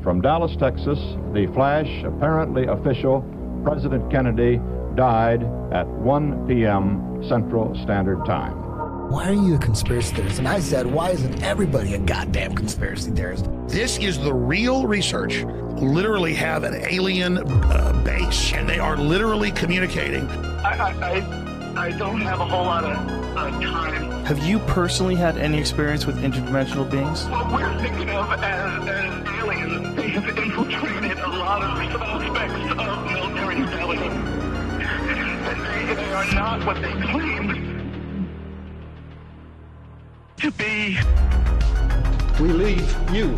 From Dallas, Texas, the flash, apparently official, President Kennedy died at 1 p.m. Central Standard Time. Why are you a conspiracy theorist? And I said, why isn't everybody a goddamn conspiracy theorist? This is the real research. Literally have an alien base, and they are literally communicating. I don't have a whole lot of time. Have you personally had any experience with interdimensional beings? What we're thinking of as aliens, they have infiltrated a lot of aspects of military intelligence. And they are not what they claim to be. We leave you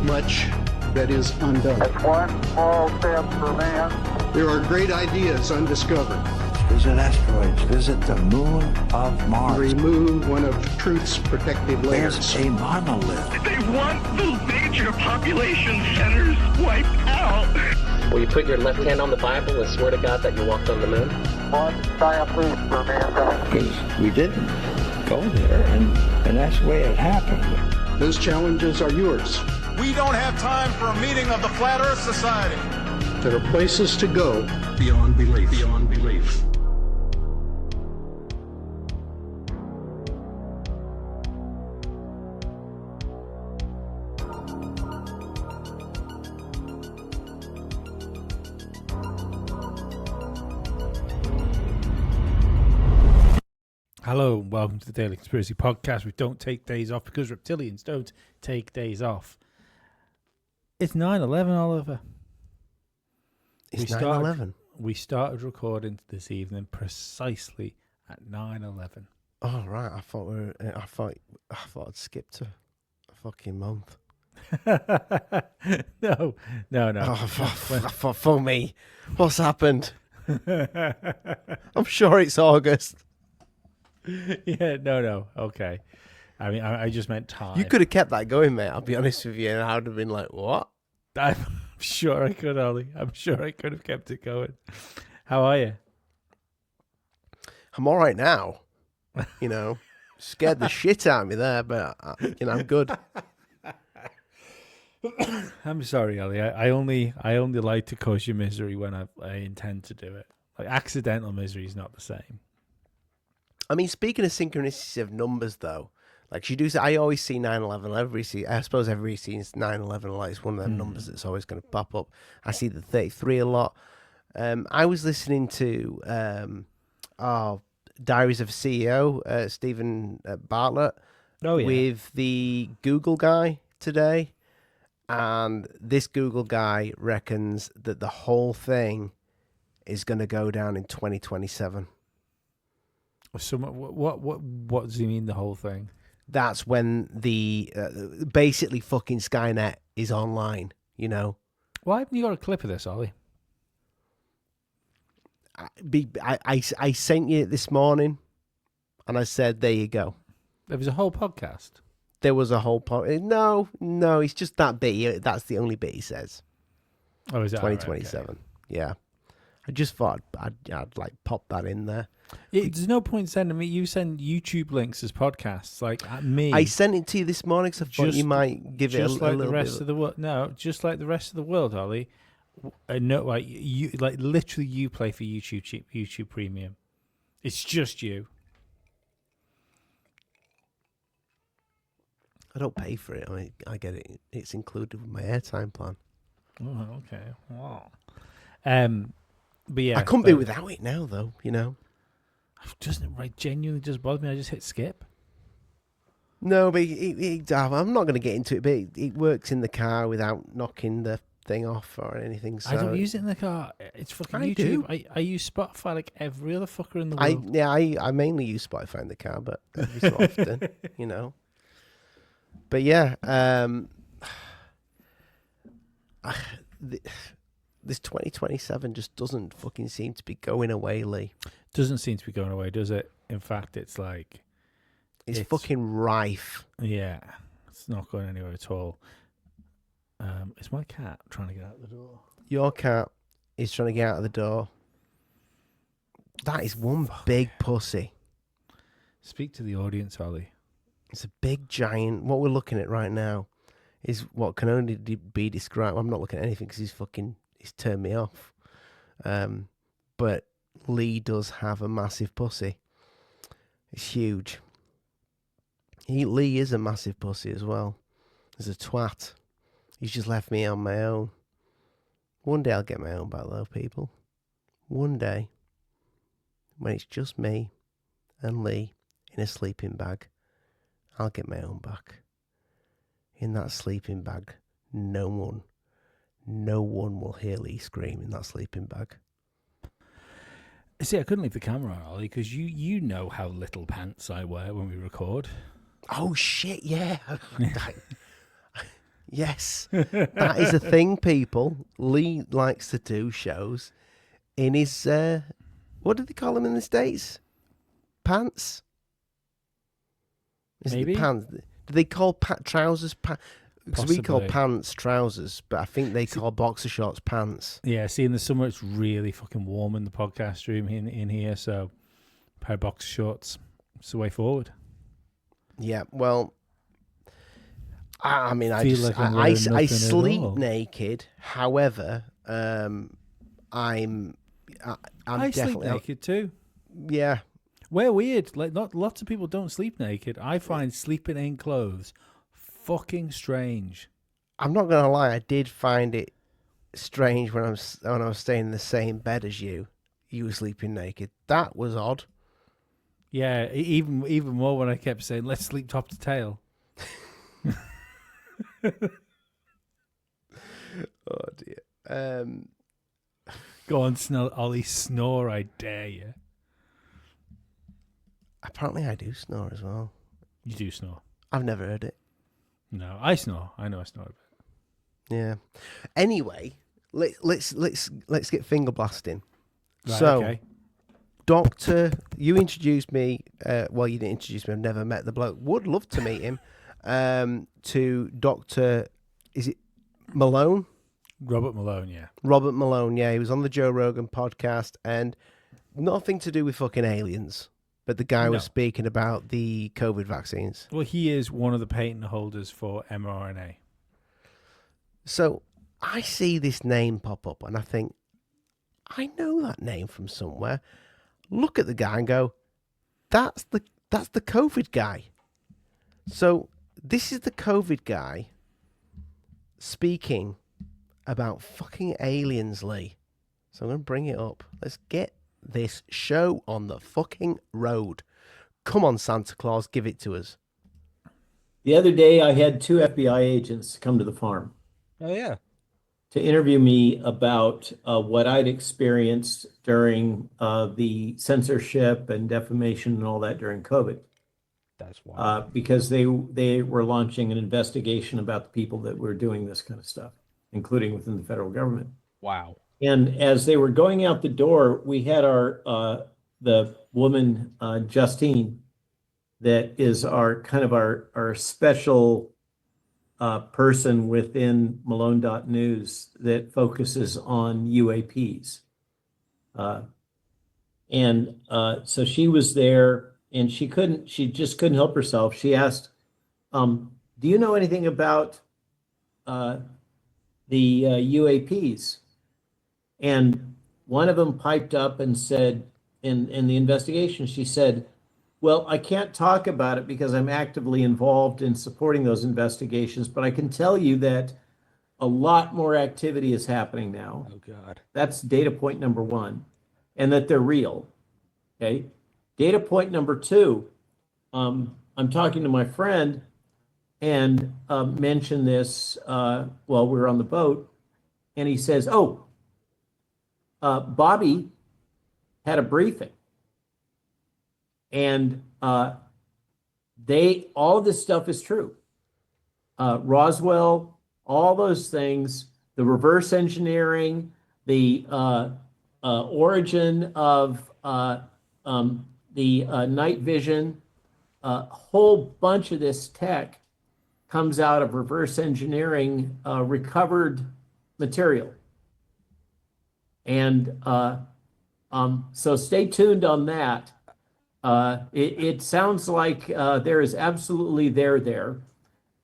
much that is undone. It's one small step for man. There are great ideas undiscovered. Visit asteroids, visit the moon of Mars. Remove one of truth's protective layers. There's a monolith. They want the major population centers wiped out. Will you put your left hand on the Bible and swear to God that you walked on the moon? One giant leap for mankind. Because we didn't go there, and that's the way it happened. Those challenges are yours. We don't have time for a meeting of the Flat Earth Society. There are places to go beyond belief. Beyond belief. Hello, welcome to the Daily Conspiracy Podcast. We don't take days off because reptilians don't take days off. It's 9/11, Oliver. It's 9/11. We started recording this evening precisely at 9/11. Oh right, I thought I'd skipped a fucking month. No. Oh, for me, what's happened? I'm sure it's August. Yeah, no. Okay. I mean, I just meant time. You could have kept that going, mate. I'll be honest with you, and I would have been like, "What?" I'm sure I could, Ollie. I'm sure I could have kept it going. How are you? I'm all right now. You know, scared the shit out of me there, but I'm good. I'm sorry, Ollie. I only like to cause you misery when I intend to do it. Like accidental misery is not the same. I mean, speaking of synchronicity of numbers, though, like you do, I always see 9/11. I suppose everybody sees 9/11. Like it's one of them numbers that's always going to pop up. I see the 33 a lot. I was listening to Diaries of a CEO, Stephen Bartlett, with the Google guy today, and this Google guy reckons that the whole thing is going to go down in 2027. So what does he mean, the whole thing? That's when the basically fucking Skynet is online, you know. Why haven't you got a clip of this, Ollie? I sent you it this morning, and I said, there you go. There was a whole podcast? There was a whole podcast. No, it's just that bit. That's the only bit he says. Oh, is that 2027. Right? Okay. Yeah. I just thought I'd like pop that in there. There's no point sending me. You send YouTube links as podcasts, like at me. I sent it to you this morning because I thought you might give it a like little the rest bit of the world. No, just like the rest of the world, Ollie. No, like you, like literally, you play for YouTube Premium. It's just you. I don't pay for it. I get it. It's included with my airtime plan. Oh, okay. Wow. But yeah, I couldn't be without it now, though. You know. Doesn't it genuinely just bother me? I just hit skip. No, but I'm not going to get into it. But it works in the car without knocking the thing off or anything. So I don't use it in the car. It's fucking YouTube. Do. I use Spotify like every other fucker in the world. I mainly use Spotify in the car, but every so often, you know. But yeah, this 2027 just doesn't fucking seem to be going away, Lee. Doesn't seem to be going away, does it? In fact, it's like... It's fucking rife. Yeah, it's not going anywhere at all. It's my cat trying to get out the door. Your cat is trying to get out of the door. That is one big pussy. Speak to the audience, Ollie. It's a big giant... What we're looking at right now is what can only be described. I'm not looking at anything because he's turned me off. But Lee does have a massive pussy. It's huge. Lee is a massive pussy as well. He's a twat. He's just left me on my own. One day I'll get my own back though, people. One day, when it's just me and Lee in a sleeping bag, I'll get my own back. In that sleeping bag, no one will hear Lee scream in that sleeping bag. See, I couldn't leave the camera on, Ollie, because you know how little pants I wear when we record. Oh, shit, yeah. Yes, that is a thing, people. Lee likes to do shows in his, what do they call them in the States? Pants? Maybe. Pants? Do they call trousers pants? Because we call pants trousers, but I think they call boxer shorts pants. Yeah, see, in the summer it's really fucking warm in the podcast room in here, so a pair of boxer shorts, it's the way forward. Yeah, well, I mean, I sleep naked. However, I'm I definitely sleep naked too. Yeah, we're weird. Like, not lots of people don't sleep naked. I find sleeping in clothes fucking strange. I'm not gonna lie. I did find it strange when I was staying in the same bed as you. You were sleeping naked. That was odd. Yeah, even more when I kept saying, "Let's sleep top to tail." Oh dear. Go on, Ollie, snore, I dare you. Apparently I do snore as well. You do snore. I've never heard it. No, I snore. I know I snore a bit. Yeah. Anyway, let's get finger blasting. Right, so, okay. Doctor, you introduced me. Well, you didn't introduce me. I've never met the bloke. Would love to meet him. To Doctor, is it Malone? Robert Malone, yeah. Robert Malone, yeah. He was on the Joe Rogan podcast, and nothing to do with fucking aliens. But the guy was speaking about the COVID vaccines. Well, he is one of the patent holders for mRNA. So I see this name pop up, and I think, I know that name from somewhere. Look at the guy and go, that's the COVID guy. So this is the COVID guy speaking about fucking aliens, Lee. So I'm going to bring it up. Let's get this show on the fucking road. Come on, Santa Claus, give it to us. The other day, I had 2 FBI agents come to the farm. Oh, yeah. To interview me about what I'd experienced during the censorship and defamation and all that during COVID. That's why. Because they were launching an investigation about the people that were doing this kind of stuff, including within the federal government. Wow. And as they were going out the door, we had the woman, Justine, that is our special person within Malone.news that focuses on UAPs. So she was there, and she just couldn't help herself. She asked, do you know anything about the UAPs? And one of them piped up and said, in the investigation, she said, well, I can't talk about it because I'm actively involved in supporting those investigations, but I can tell you that a lot more activity is happening now. Oh, God. That's data point number 1, and that they're real. Okay. Data point number 2, I'm talking to my friend and mentioned this while we were on the boat, and he says, Bobby had a briefing, and all this stuff is true. Roswell, all those things, the reverse engineering, the origin of the night vision, a whole bunch of this tech comes out of reverse engineering recovered material. And so stay tuned on that. It sounds like there is absolutely there.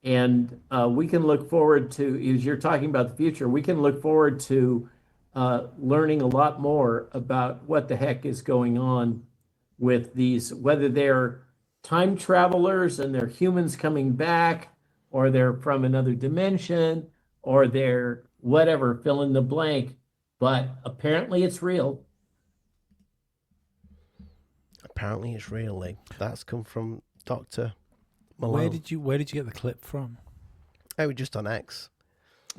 And we can look forward to, as you're talking about the future, we can look forward to learning a lot more about what the heck is going on with these, whether they're time travelers and they're humans coming back, or they're from another dimension, or they're whatever, fill in the blank. But apparently it's real. Apparently it's real, Lee. That's come from Dr. Malone. Where did you get the clip from? Oh, just on X.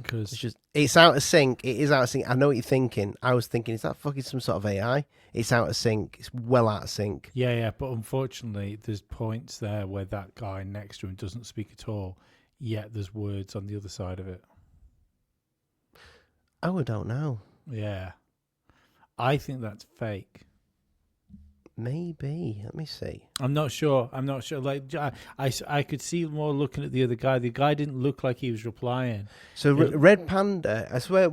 Because it's out of sync. It is out of sync. I know what you're thinking. I was thinking, is that fucking some sort of AI? It's out of sync. It's well out of sync. Yeah. But unfortunately, there's points there where that guy next to him doesn't speak at all, yet there's words on the other side of it. Oh, I don't know. Yeah. I think that's fake. Maybe. Let me see. I'm not sure. Like, I could see more looking at the other guy. The guy didn't look like he was replying. So Red Panda, I swear I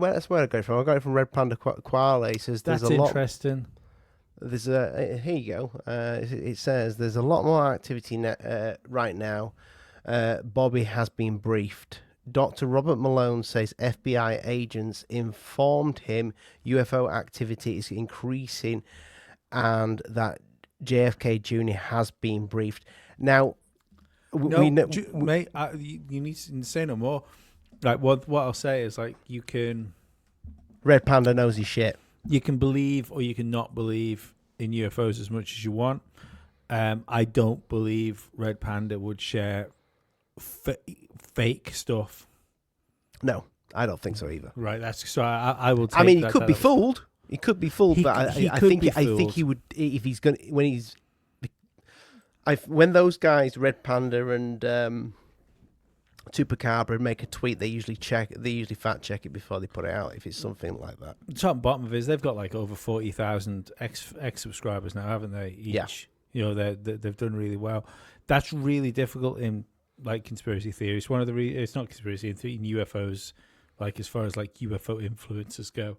got it from. I got it from Red Panda Koala. He says there's that's a lot. Interesting. There's a here you go. It says there's a lot more activity right now. Bobby has been briefed. Dr. Robert Malone says FBI agents informed him UFO activity is increasing, and that JFK Jr. has been briefed. Now, mate, you need to say no more. Like what I'll say is, like, you can. Red Panda knows his shit. You can believe or you can not believe in UFOs as much as you want. I don't believe Red Panda would share fake stuff. No, I don't think so either. Right, that's so. I will. Take I mean, he could be fooled. He could be fooled, but I think he would if he's going when those guys, Red Panda and Chupacabra, make a tweet, they usually fact check it before they put it out. If it's something like that, the top and bottom of it is they've got like over 40,000 ex subscribers now, haven't they? Each. Yeah. You know, they've done really well. That's really difficult in like conspiracy theories. One of the it's not conspiracy in UFOs, like as far as like UFO influencers go.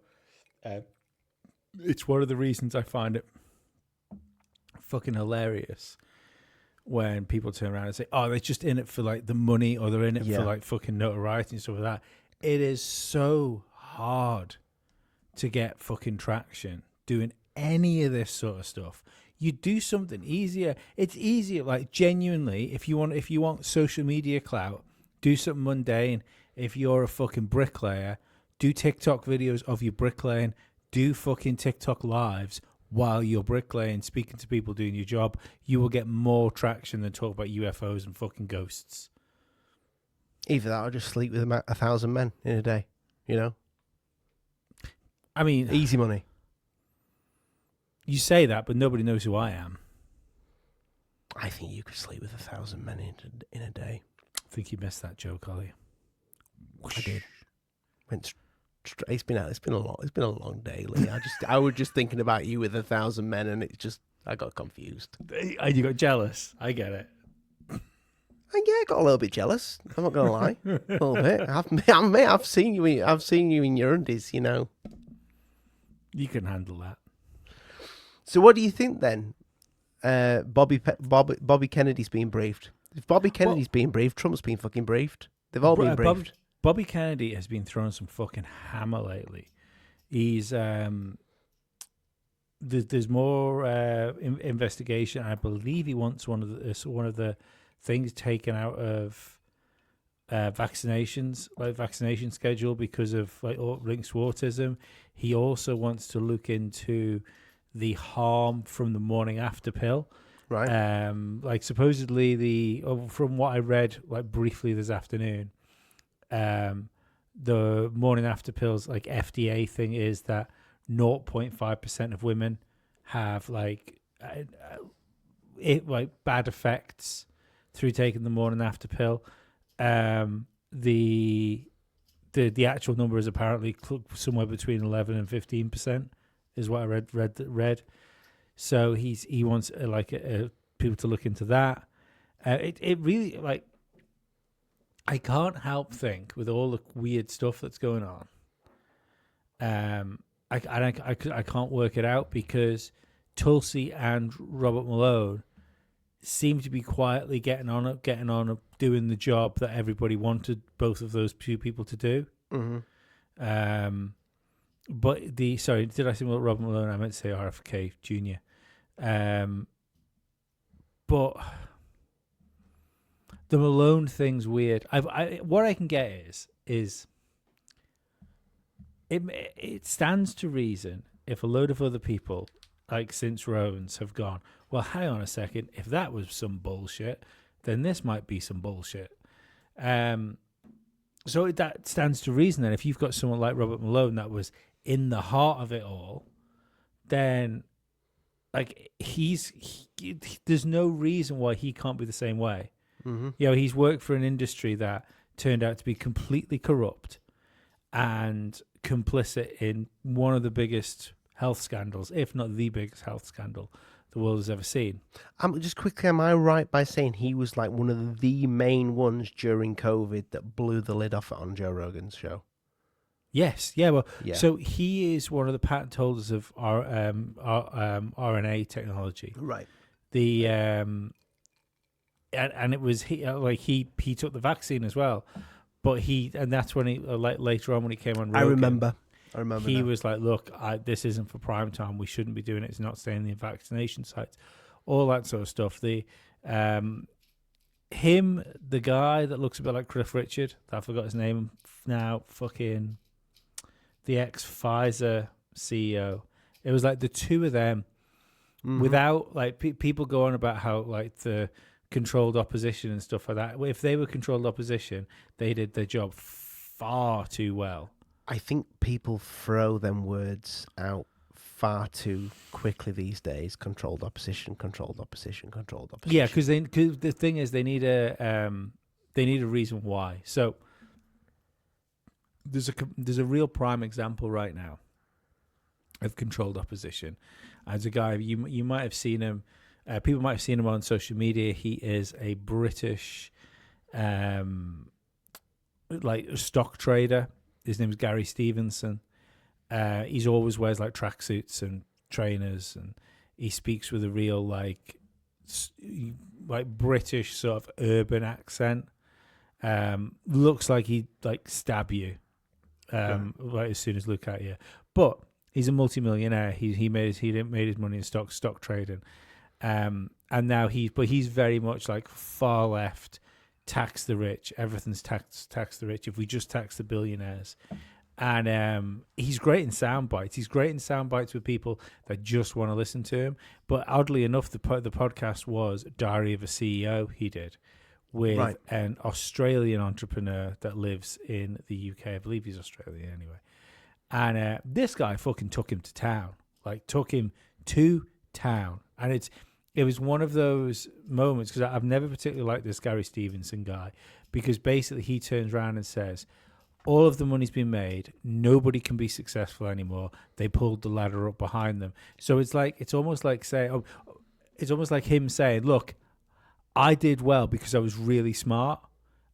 It's one of the reasons I find it fucking hilarious when people turn around and say, "Oh, they're just in it for like the money, or they're in it for like fucking notoriety and stuff like that." It is so hard to get fucking traction doing any of this sort of stuff. You do something easier. It's easier, like genuinely. If you want social media clout, do something mundane. If you're a fucking bricklayer, do TikTok videos of you bricklaying. Do fucking TikTok lives while you're bricklaying, speaking to people, doing your job. You will get more traction than talk about UFOs and fucking ghosts. Either that or just sleep with 1,000 men in a day, you know? I mean... Easy money. You say that, but nobody knows who I am. I think you could sleep with 1,000 men in a day. I think you missed that joke, Ollie. I did. It's been a long day, Lee. I was just thinking about you with 1,000 men, and I got confused. And you got jealous. I get it. Yeah, I got a little bit jealous. I'm not gonna lie, a little bit. I've seen you in your undies, you know. You can handle that. So, what do you think then? Bobby Kennedy's being briefed. If Bobby Kennedy's being briefed, Trump's been fucking briefed. They've all been briefed. Bobby Kennedy has been throwing some fucking hammer lately. He's there's more investigation. I believe he wants one of the things taken out of vaccinations, like vaccination schedule, because of like links to autism. He also wants to look into the harm from the morning after pill. Right. Like supposedly from what I read like briefly this afternoon, the morning after pills, like FDA thing is that 0.5% of women have like bad effects through taking the morning after pill. The actual number is apparently somewhere between 11 and 15% is what I read. So he wants people to look into that. It really, like, I can't help think with all the weird stuff that's going on. I can't work it out because Tulsi and Robert Malone seem to be quietly getting on doing the job that everybody wanted both of those two people to do. Mm-hmm. But sorry, did I say Robert Malone? I meant to say RFK Jr. But the Malone thing's weird. What I can get is it stands to reason if a load of other people, like since Rowan's, have gone, well, hang on a second, if that was some bullshit, then this might be some bullshit. So that stands to reason that if you've got someone like Robert Malone that was in the heart of it all, then like there's no reason why he can't be the same way. Mm-hmm. You know, he's worked for an industry that turned out to be completely corrupt and complicit in one of the biggest health scandals, if not the biggest health scandal the world has ever seen. Just quickly, am I right by saying he was like one of the main ones during COVID that blew the lid off it on Joe Rogan's show? Yes, yeah. Well, yeah. So he is one of the patent holders of our RNA technology, right? The and it was he took the vaccine as well, but that's when he later on when he came on Rogan, I remember. He was like, "Look, this isn't for prime time. We shouldn't be doing it. It's not staying in the vaccination sites, all that sort of stuff." The the guy that looks a bit like Cliff Richard, I forgot his name now. Fucking the ex-Pfizer CEO. It was like the two of them, without like people go on about how like the controlled opposition and stuff like that. If they were controlled opposition, they did their job far too well. I think people throw them words out far too quickly these days. Controlled opposition, controlled opposition, controlled opposition. Yeah, because the thing is they need a reason why. So there's a real prime example right now of controlled opposition. As a guy, you might have seen him. People might have seen him on social media. He is a British like stock trader. His name is Gary Stevenson. He's always wears like tracksuits and trainers, and he speaks with a real like British sort of urban accent. Looks like he'd like stab you right as soon as look at you. But he's a multimillionaire. He made his money in stock trading, and now he's very much like far left. Tax the rich. Everything's tax the rich. If we just tax the billionaires, and he's great in sound bites. He's great in sound bites with people that just want to listen to him. But oddly enough, the podcast was Diary of a CEO. He did with an Australian entrepreneur that lives in the UK. I believe he's Australian anyway. And this guy fucking took him to town. And it was one of those moments, because I've never particularly liked this Gary Stevenson guy, because basically he turns around and says, all of the money's been made, nobody can be successful anymore. They pulled the ladder up behind them. So it's almost like him saying, look, I did well because I was really smart,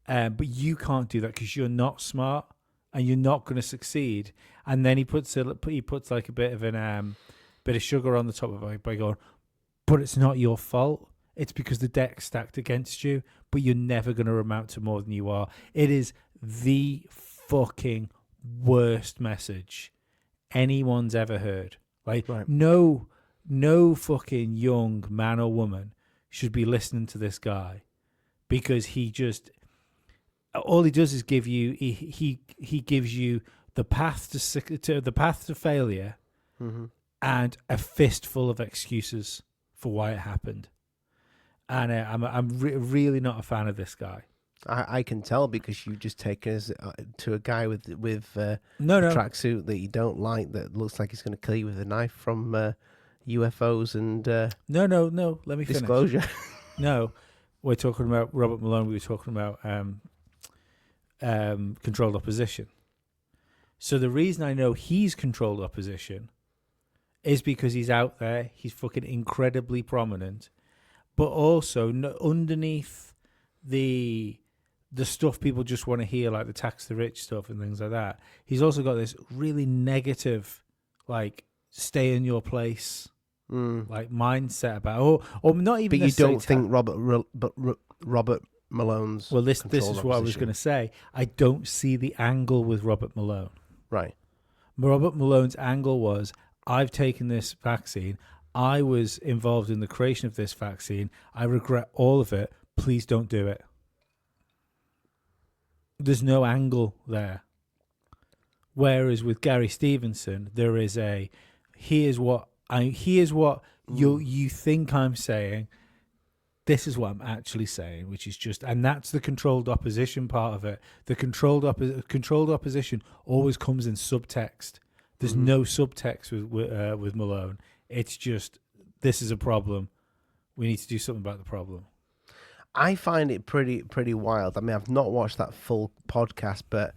but you can't do that because you're not smart and you're not going to succeed. And then he puts like a bit of bit of sugar on the top of it by going, but it's not your fault. It's because the deck's stacked against you, but you're never going to amount to more than you are. It is the fucking worst message anyone's ever heard. No fucking young man or woman should be listening to this guy, because all he does is give you, he gives you the path to failure, and a fistful of excuses for why it happened. And I'm really not a fan of this guy. I can tell, because you just take us to a guy with a tracksuit that you don't like, that looks like he's going to kill you with a knife from UFOs and no. Let me finish. Disclosure. No, we're talking about Robert Malone. We were talking about controlled opposition. So the reason I know he's controlled opposition is because he's out there. He's fucking incredibly prominent, but also underneath the stuff people just want to hear, like the tax the rich stuff and things like that, he's also got this really negative, like, stay in your place, like mindset about, or not even. But you don't think Robert Malone's. Well, this is what I was going to say. I don't see the angle with Robert Malone. Right. Robert Malone's angle was, I've taken this vaccine. I was involved in the creation of this vaccine. I regret all of it. Please don't do it. There's no angle there. Whereas with Gary Stevenson, there is a, here's what you think I'm saying. This is what I'm actually saying, which is just, and that's the controlled opposition part of it. The controlled opposition always comes in subtext. There's no subtext with Malone. It's just, this is a problem. We need to do something about the problem. I find it pretty wild. I mean, I've not watched that full podcast, but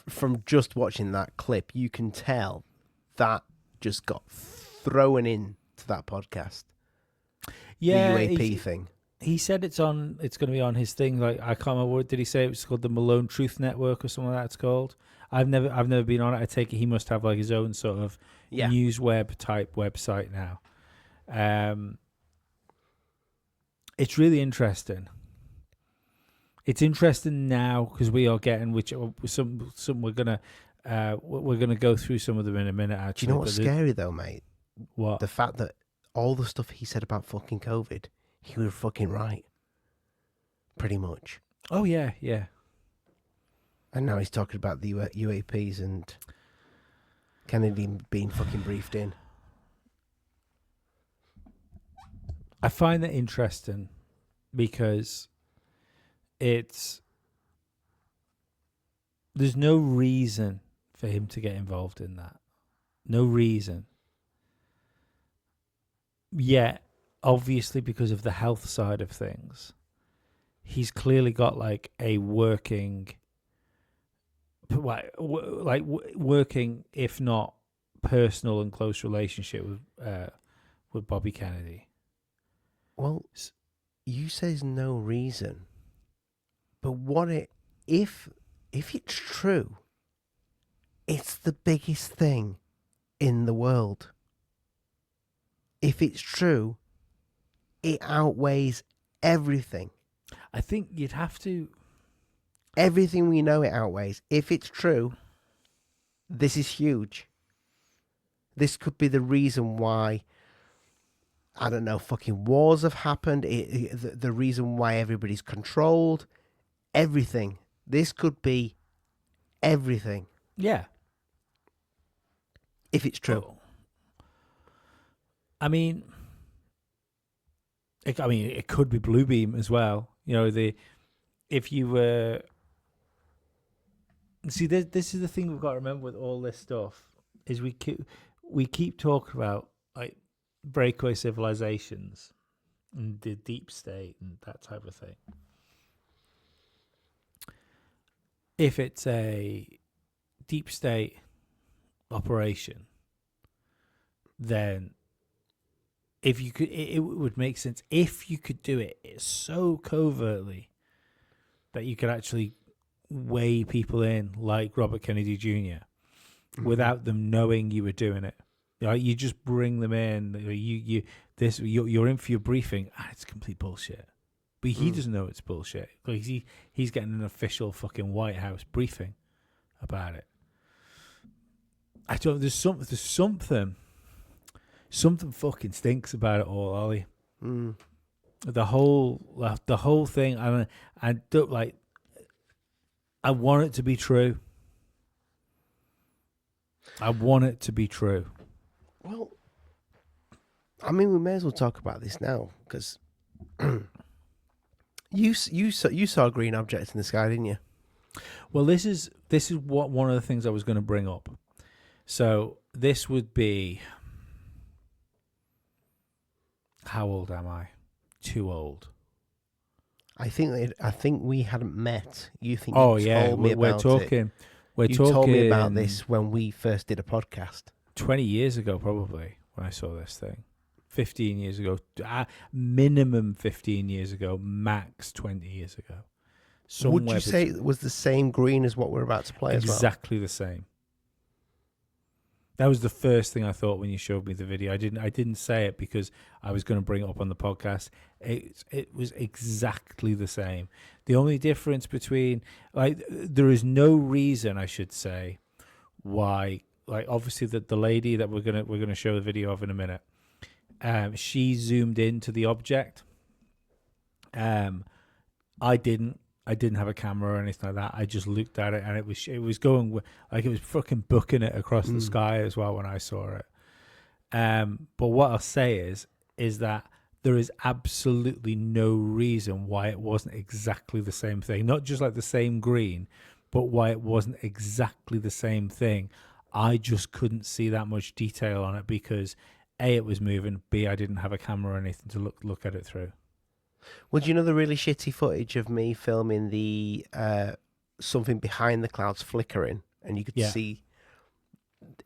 from just watching that clip, you can tell that just got thrown in to that podcast. Yeah, the UAP thing. He said it's going to be on his thing. Like, I can't remember, what did he say? It was called the Malone Truth Network or something like that it's called. I've never been on it. I take it he must have like his own sort of news web type website now. It's really interesting. It's interesting now because we are getting some we're gonna go through some of them in a minute. Actually, do you know what's scary though, mate? What? The fact that all the stuff he said about fucking COVID, he was fucking right. Pretty much. Oh yeah, yeah. And now he's talking about the UAPs and Kennedy being fucking briefed in. I find that interesting because there's no reason for him to get involved in that. No reason. Yet, obviously, because of the health side of things, he's clearly got like a working, if not personal and close relationship with Bobby Kennedy. Well, you say there's no reason, but what if it's true? It's the biggest thing in the world. If it's true, it outweighs everything. I think you'd have to. Everything we know it outweighs. If it's true, this is huge. This could be the reason why, I don't know, fucking wars have happened. The reason why everybody's controlled. Everything. This could be everything. Yeah. If it's true. Oh. I mean, it could be Bluebeam as well. You know, if you were... See, this is the thing we've got to remember with all this stuff, is we keep talking about, like, breakaway civilizations and the deep state and that type of thing. If it's a deep state operation, then if you could, it would make sense if you could do it so covertly that you could actually weigh people in like Robert Kennedy Jr. without them knowing you were doing it. You know, you just bring them in. You're in for your briefing, and it's complete bullshit. But he doesn't know it's bullshit. Like he's getting an official fucking White House briefing about it. I don't. There's something fucking stinks about it all, Ollie. The whole thing. I don't like. I want it to be true. I want it to be true. Well, I mean, we may as well talk about this now because you saw a green object in the sky, didn't you? Well, this is what one of the things I was going to bring up. So this would be, how old am I? Too old. I think we hadn't met. You think? Oh you yeah, told me we're about talking. It. You told me about this when we first did a podcast. 20 years ago, probably, when I saw this thing. 15 years ago. Minimum 15 years ago. Max 20 years ago. Would you say it was the same green as what we're about to play as well? Exactly the same. That was the first thing I thought when you showed me the video. I didn't say it because I was going to bring it up on the podcast. It was exactly the same. The only difference between, like, there is no reason, I should say, why, like, obviously the lady that we're gonna show the video of in a minute, she zoomed into the object. I didn't have a camera or anything like that. I just looked at it, and it was going, like, it was fucking booking it across the sky as well when I saw it. But what I'll say is that there is absolutely no reason why it wasn't exactly the same thing. Not just like the same green, but why it wasn't exactly the same thing. I just couldn't see that much detail on it because A, it was moving, B, I didn't have a camera or anything to look at it through. Well, do you know the really shitty footage of me filming the something behind the clouds flickering, and you could see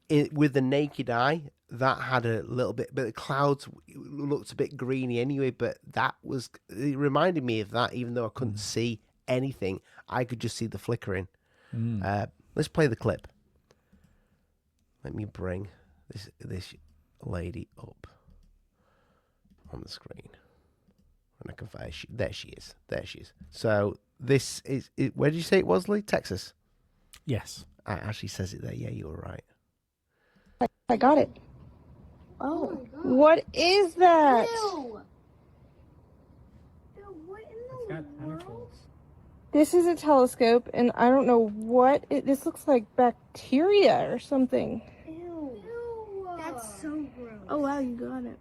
it with the naked eye? That had a little bit, but the clouds looked a bit greeny anyway. But it reminded me of that, even though I couldn't see anything, I could just see the flickering. Let's play the clip. Let me bring this lady up on the screen. And I can find there she is. So this is where did you say it was, Lee? Texas. Yes. It actually says it there. Yeah, you were right. I got it. Oh, what is that? Ew. Ew, what in the world? This is a telescope, and I don't know what this looks like. Bacteria or something. Ew. That's so gross. Oh wow, you got it.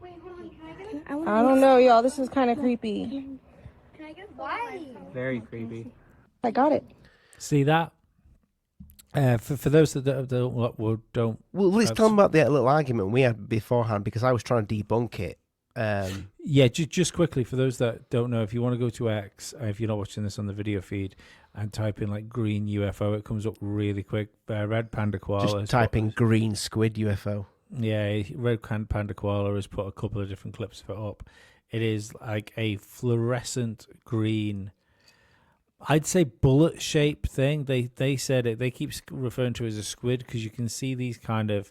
Wait, hold on. Can I get it? I don't know, y'all. This is kind of creepy. Can I get it? Why? Very creepy. I got it. See that? For those that don't. Well, let's talk about the little argument we had beforehand because I was trying to debunk it. Yeah, just quickly, for those that don't know, if you want to go to X, if you're not watching this on the video feed, and type in like green UFO, it comes up really quick. Red Panda Koala. Just type in green squid UFO. Yeah, Red Panda Koala has put a couple of different clips of it up. It is like a fluorescent green, I'd say bullet-shaped thing. They said it. They keep referring to it as a squid because you can see these kind of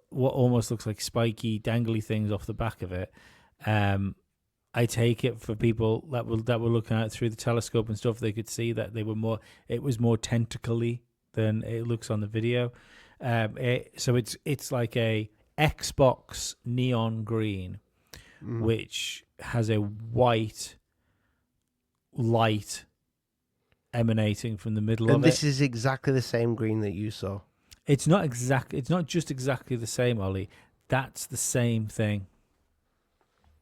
what almost looks like spiky, dangly things off the back of it. I take it for people that were looking at it through the telescope and stuff. They could see that it was more tentacly than it looks on the video. So it's like a Xbox neon green, which has a white light emanating from the middle of it. And this is exactly the same green that you saw. It's not just exactly the same, Ollie. That's the same thing.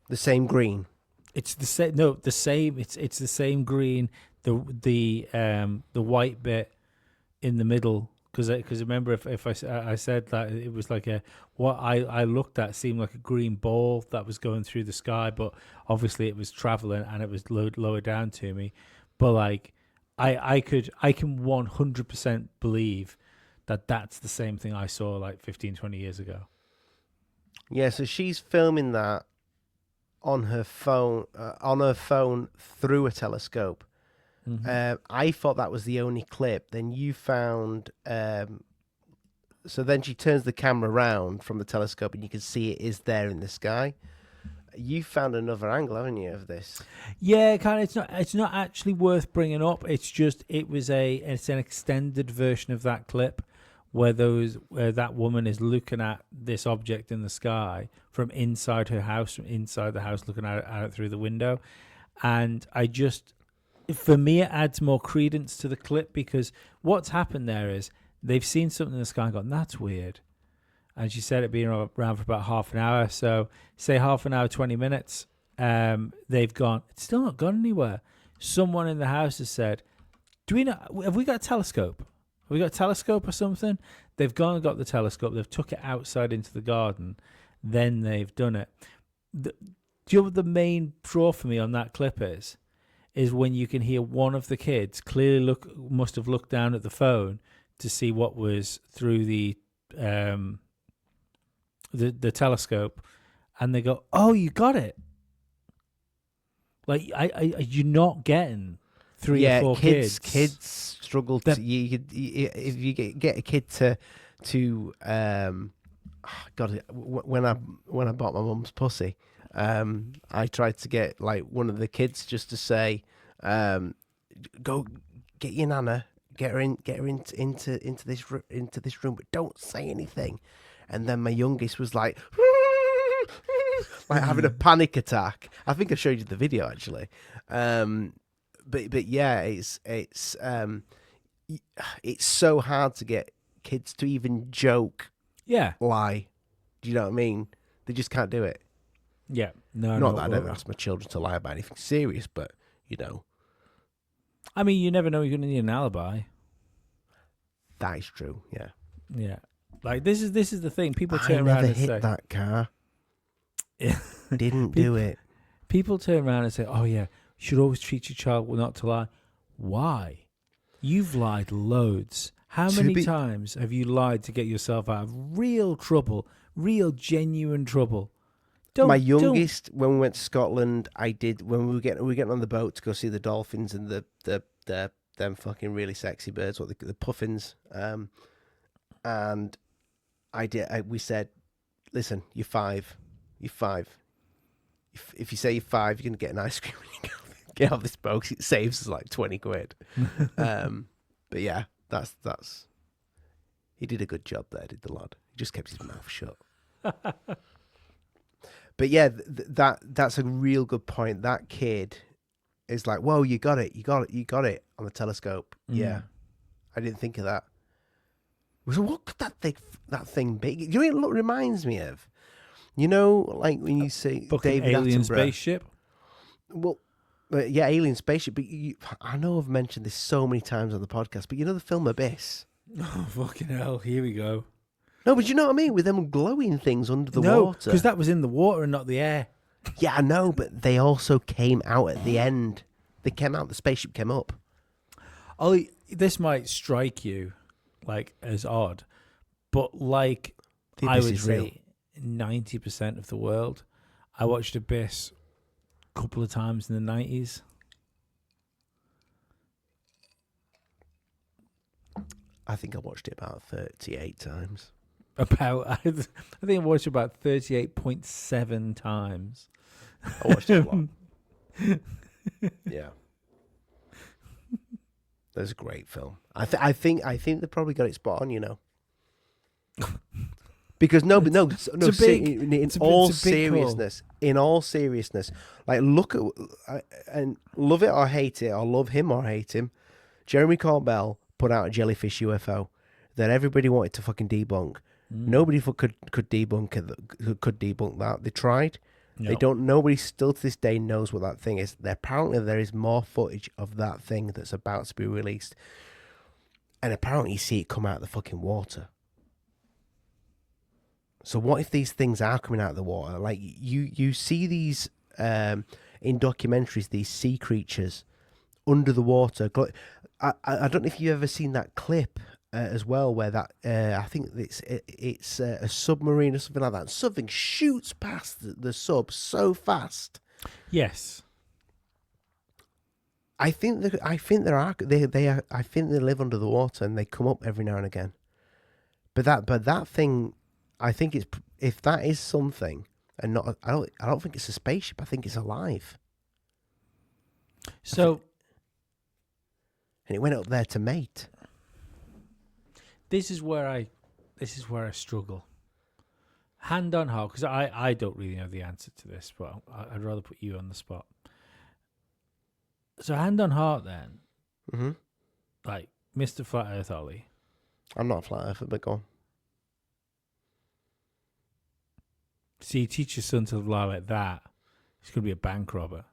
The same green. It's the same. No, the same. It's the same green. The white bit in the middle. Because remember, if I said that it was like what I looked at seemed like a green ball that was going through the sky, but obviously it was traveling and it was lower down to me. But like, I can 100% believe that that's the same thing I saw like 15, 20 years ago. Yeah, so she's filming that on her phone through a telescope. Mm-hmm. I thought that was the only clip. Then you found... so then she turns the camera around from the telescope and you can see it is there in the sky. You found another angle, haven't you, of this? Yeah, kind of. It's not actually worth bringing up. It's just it's an extended version of that clip where that woman is looking at this object in the sky from inside her house, from inside the house, looking at it through the window. And for me, it adds more credence to the clip because what's happened there is they've seen something in the sky and gone, that's weird. And she said it being around for about half an hour. So say half an hour, 20 minutes, they've gone, it's still not gone anywhere. Someone in the house has said, have we got a telescope? Have we got a telescope or something? They've gone and got the telescope. They've took it outside into the garden. Then they've done it. Do you know what the main draw for me on that clip is when you can hear one of the kids clearly must have looked down at the phone to see what was through the telescope, and they go, "Oh, you got it!" Like, you're not getting 3 or 4 kids. Kids struggle to. If you get a kid to to God, when I bought my mum's pussy, I tried to get like one of the kids just to say, "Go get your nana, get her into this room, but don't say anything." And then my youngest was like, like having a panic attack. I think I showed you the video actually. But yeah, it's so hard to get kids to even joke. Yeah. Lie. Do you know what I mean? They just can't do it. Yeah. No, Not that I'd ever ask my children to lie about anything serious, but, you know. I mean, you never know, you're going to need an alibi. That is true, yeah. Yeah. Like, this is the thing. People I turn around never and hit say... that car. Didn't do it. People turn around and say, oh, yeah, you should always treat your child not to lie. Why? You've lied loads. How many times have you lied to get yourself out of real trouble, real genuine trouble? My youngest, when we went to Scotland, when we were getting on the boat to go see the dolphins and them fucking really sexy birds, the puffins, and we said, listen, you're 5. If you say you're 5, you're gonna get an ice cream when you get off this boat. It saves us like 20 quid. But yeah, that's. He did a good job there, did the lad. He just kept his mouth shut. But yeah, that's a real good point. That kid is like, whoa, you got it on the telescope. Yeah, I didn't think of that. So what could that thing be? You know what it reminds me of? You know, like when you say David Alien Attenborough. Spaceship? Well, yeah, Alien Spaceship. But I know I've mentioned this so many times on the podcast, but you know the film Abyss? Oh, fucking hell. Here we go. No, but you know what I mean? With them glowing things under the water. No, because that was in the water and not the air. Yeah, I know, but they also came out at the end. They came out, the spaceship came up. Ollie, this might strike you like as odd, but like I would say 90% of the world, I watched Abyss a couple of times in the 90s. I think I watched it about 38 times. I think I watched it about 38.7 times. I watched it a lot. Yeah. That's a great film. I think they probably got it spot on, you know. Because in all seriousness, like look at and love it or hate it, or love him or hate him, Jeremy Corbell put out a jellyfish UFO that everybody wanted to fucking debunk. Nobody could debunk that. They tried. No. They don't. Nobody still to this day knows what that thing is. Apparently, there is more footage of that thing that's about to be released, and apparently, you see it come out of the fucking water. So, what if these things are coming out of the water? Like you see these in documentaries, these sea creatures under the water. I don't know if you've ever seen that clip. As well, where that I think it's a submarine or something like that. Something shoots past the sub so fast. Yes, I think they live under the water and they come up every now and again. But that thing, I think it's if that is something and not I don't think it's a spaceship. I think it's alive. So, and it went up there to mate. This is where I struggle. Hand on heart, because I don't really know the answer to this, but I'd rather put you on the spot. So hand on heart then. Mm-hmm. Like, Mr. Flat Earth Ollie. I'm not a flat earther, but go on. So you teach your son to lie like that, he's going to be a bank robber.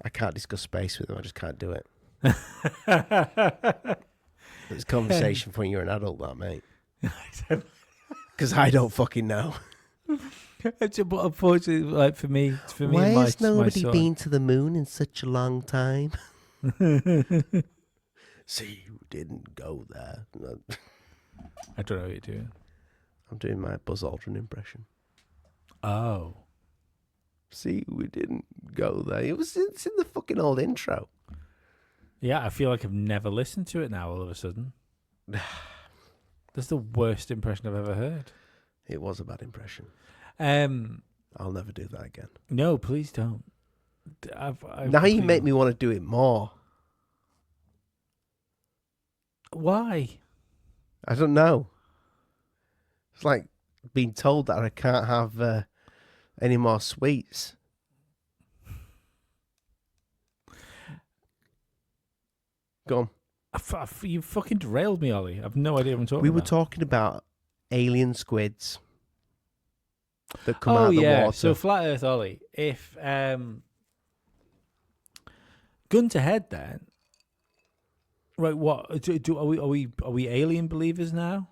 I can't discuss space with him, I just can't do it. It's a conversation for when you're an adult, that, mate. Because I don't fucking know. But unfortunately, like for me, why has nobody been to the moon in such a long time? See, you didn't go there. I don't know what you're doing. I'm doing my Buzz Aldrin impression. Oh. See, we didn't go there. It's in the fucking old intro. Yeah, I feel like I've never listened to it now all of a sudden. That's the worst impression I've ever heard. It was a bad impression. I'll never do that again. No, please don't. Now you make me want to do it more. Why? I don't know. It's like being told that I can't have any more sweets. Go on. You fucking derailed me, Ollie. I've no idea what I'm talking about. We were talking about alien squids that come out of the water. So Flat Earth, Ollie. If gun to head, then, right? What are we alien believers now?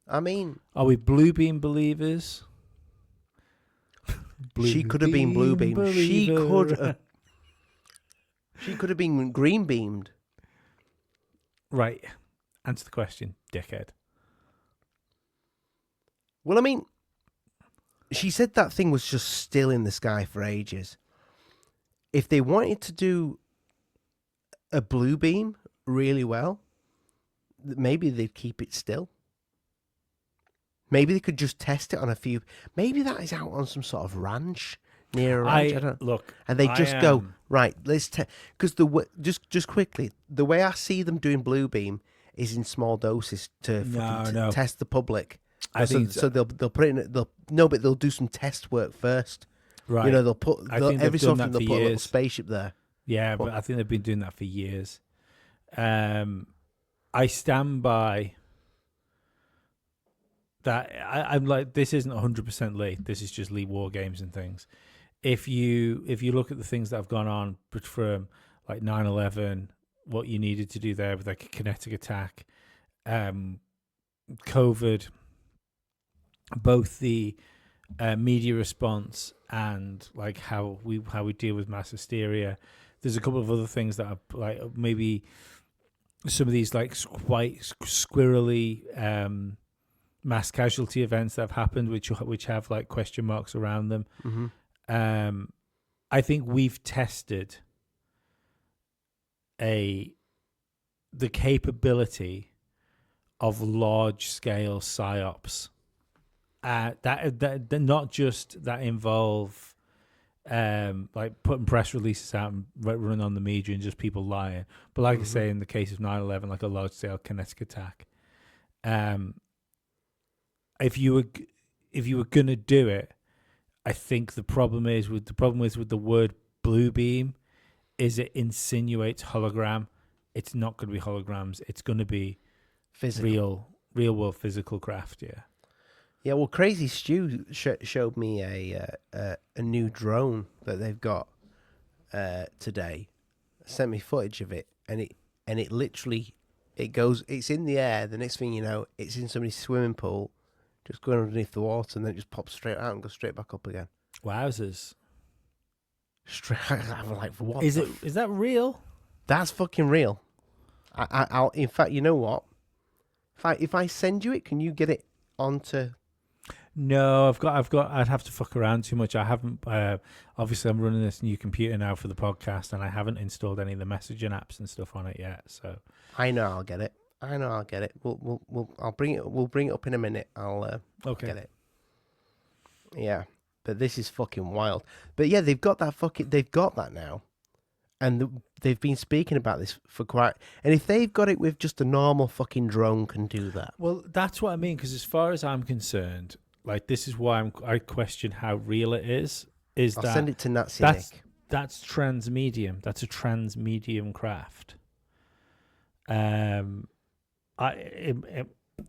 I mean, are we blue beam believers? She could have been blue beamed. She could have been green beamed. Right. Answer the question, dickhead. Well, I mean, she said that thing was just still in the sky for ages. If they wanted to do a blue beam really well, maybe they'd keep it still. Maybe they could just test it on a few. Maybe that is out on some sort of ranch near a ranch. I don't look, and they just go right. Let's because just quickly the way I see them doing blue beam is in small doses to test the public. I think so. They'll put it in. But they'll do some test work first. Right. You know, every so often they'll put a little spaceship there. Yeah, but I think they've been doing that for years. I stand by that. I'm like, this isn't 100% Lee. This is just Lee War Games and things. If you look at the things that have gone on from like 9/11, what you needed to do there with like a kinetic attack, COVID, both the media response and like how we deal with mass hysteria. There's a couple of other things that are like maybe some of these like quite squirrely mass casualty events that have happened, which have like question marks around them. Mm-hmm. I think we've tested the capability of large scale psyops. That not just that involve like putting press releases out and running on the media and just people lying, but like I say, in the case of 9/11, like a large scale kinetic attack. If you were gonna do it, I think the problem is with the word blue beam is it insinuates hologram. It's not going to be holograms. It's going to be physical, real world physical craft. Yeah. Yeah, well, Crazy Stu showed me a new drone that they've got today. Sent me footage of it, and it literally it's in the air. The next thing you know, it's in somebody's swimming pool, just going underneath the water, and then it just pops straight out and goes straight back up again. Wowzers! I'm like, what? Is that real? That's fucking real. I'll. In fact, you know what? If I send you it, can you get it onto? No, I'd have to fuck around too much. I haven't. Obviously, I'm running this new computer now for the podcast, and I haven't installed any of the messaging apps and stuff on it yet. So I know I'll get it. I'll bring it. We'll bring it up in a minute. I'll get it. Yeah, but this is fucking wild. But yeah, they've got that now, and they've been speaking about this for quite. And if they've got it with just a normal fucking drone, can do that. Well, that's what I mean. Because as far as I'm concerned, like this is why I question how real it is. I'll send it to Nazi Nick. That's transmedium. That's a transmedium craft. As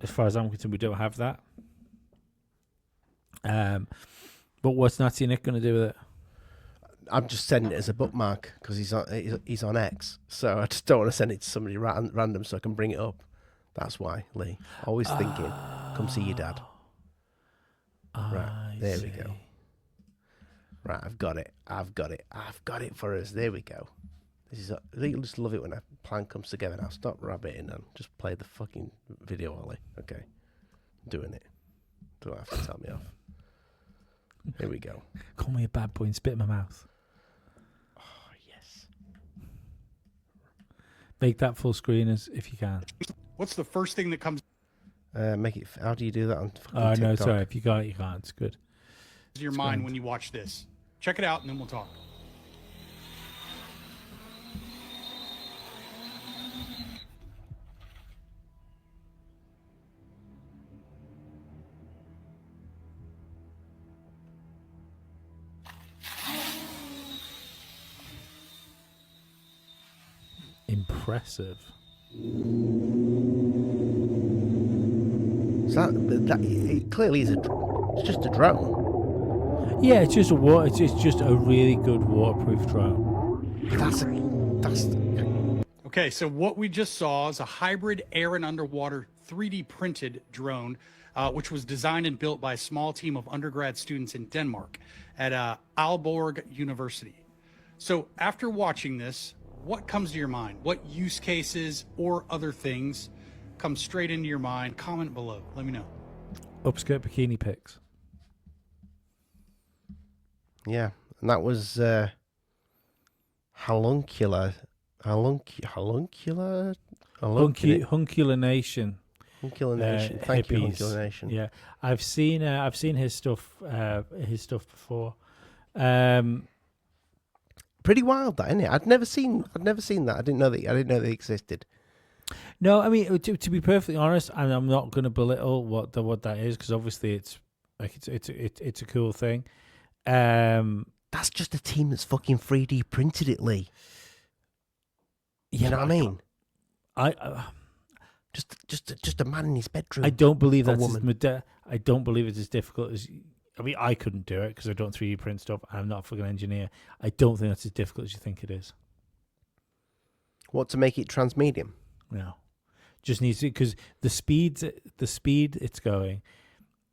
far as I'm concerned, we don't have that. But what's Nazi Nick going to do with it? I'm just sending it as a bookmark because he's on X, so I just don't want to send it to somebody random so I can bring it up. That's why, Lee. Always thinking, come see your dad. Right, there we go. Right, I've got it for us. There we go. You'll just love it when a plan comes together. Now stop rabbiting and just play the fucking video, Ollie. Okay, I'm doing it. Don't have to tell me off. Here we go. Call me a bad boy and spit in my mouth. Oh, yes. Make that full screen if you can. What's the first thing that comes Make it. How do you do that on fucking Oh, no, TikTok? sorry. If you got it, you can't. It's good. to your mind when you watch this? Check it out, and then we'll talk. Impressive. So that it clearly is it's just a drone. Yeah, it's just it's just a really good waterproof drone. That's Okay, so what we just saw is a hybrid air and underwater 3D printed drone, which was designed and built by a small team of undergrad students in Denmark at Aalborg University. So after watching this, what comes to your mind? What use cases or other things come straight into your mind? Comment below. Let me know. Upskirt bikini pics. Yeah, and that was Haluncular. Huncular Nation. Huncular Nation. Thank you, Huncular Nation. Yeah, I've seen his stuff before. Pretty wild, that, isn't it? I'd never seen that. I didn't know they existed. No, I mean, to be perfectly honest, and I'm not going to belittle what that is, because obviously it's a cool thing. That's just a team that's fucking 3D printed it, Lee. You know what I mean? Just a man in his bedroom. I don't believe that's woman. I don't believe it's as difficult as. I mean, I couldn't do it because I don't 3D print stuff. I'm not a fucking engineer. I don't think that's as difficult as you think it is. What, to make it transmedium? No, just needs to, because the speed it's going,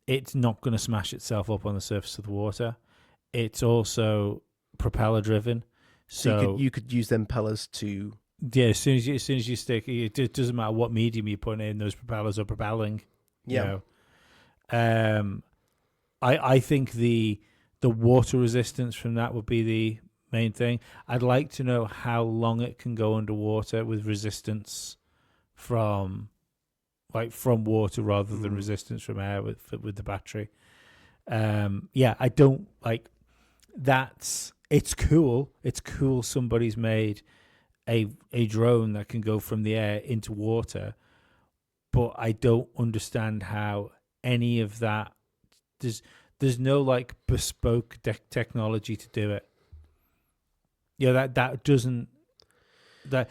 it's not going to smash itself up on the surface of the water. It's also propeller driven, so you could use them propellers to. Yeah, as soon as you stick, it doesn't matter what medium you put in. Those propellers are propelling. Yeah. You know? I think the water resistance from that would be the main thing. I'd like to know how long it can go underwater with resistance from water rather than resistance from air with the battery. Yeah, I don't like that's. It's cool. It's cool. Somebody's made a drone that can go from the air into water, but I don't understand how any of that. There's no like bespoke technology to do it. Yeah, that doesn't. The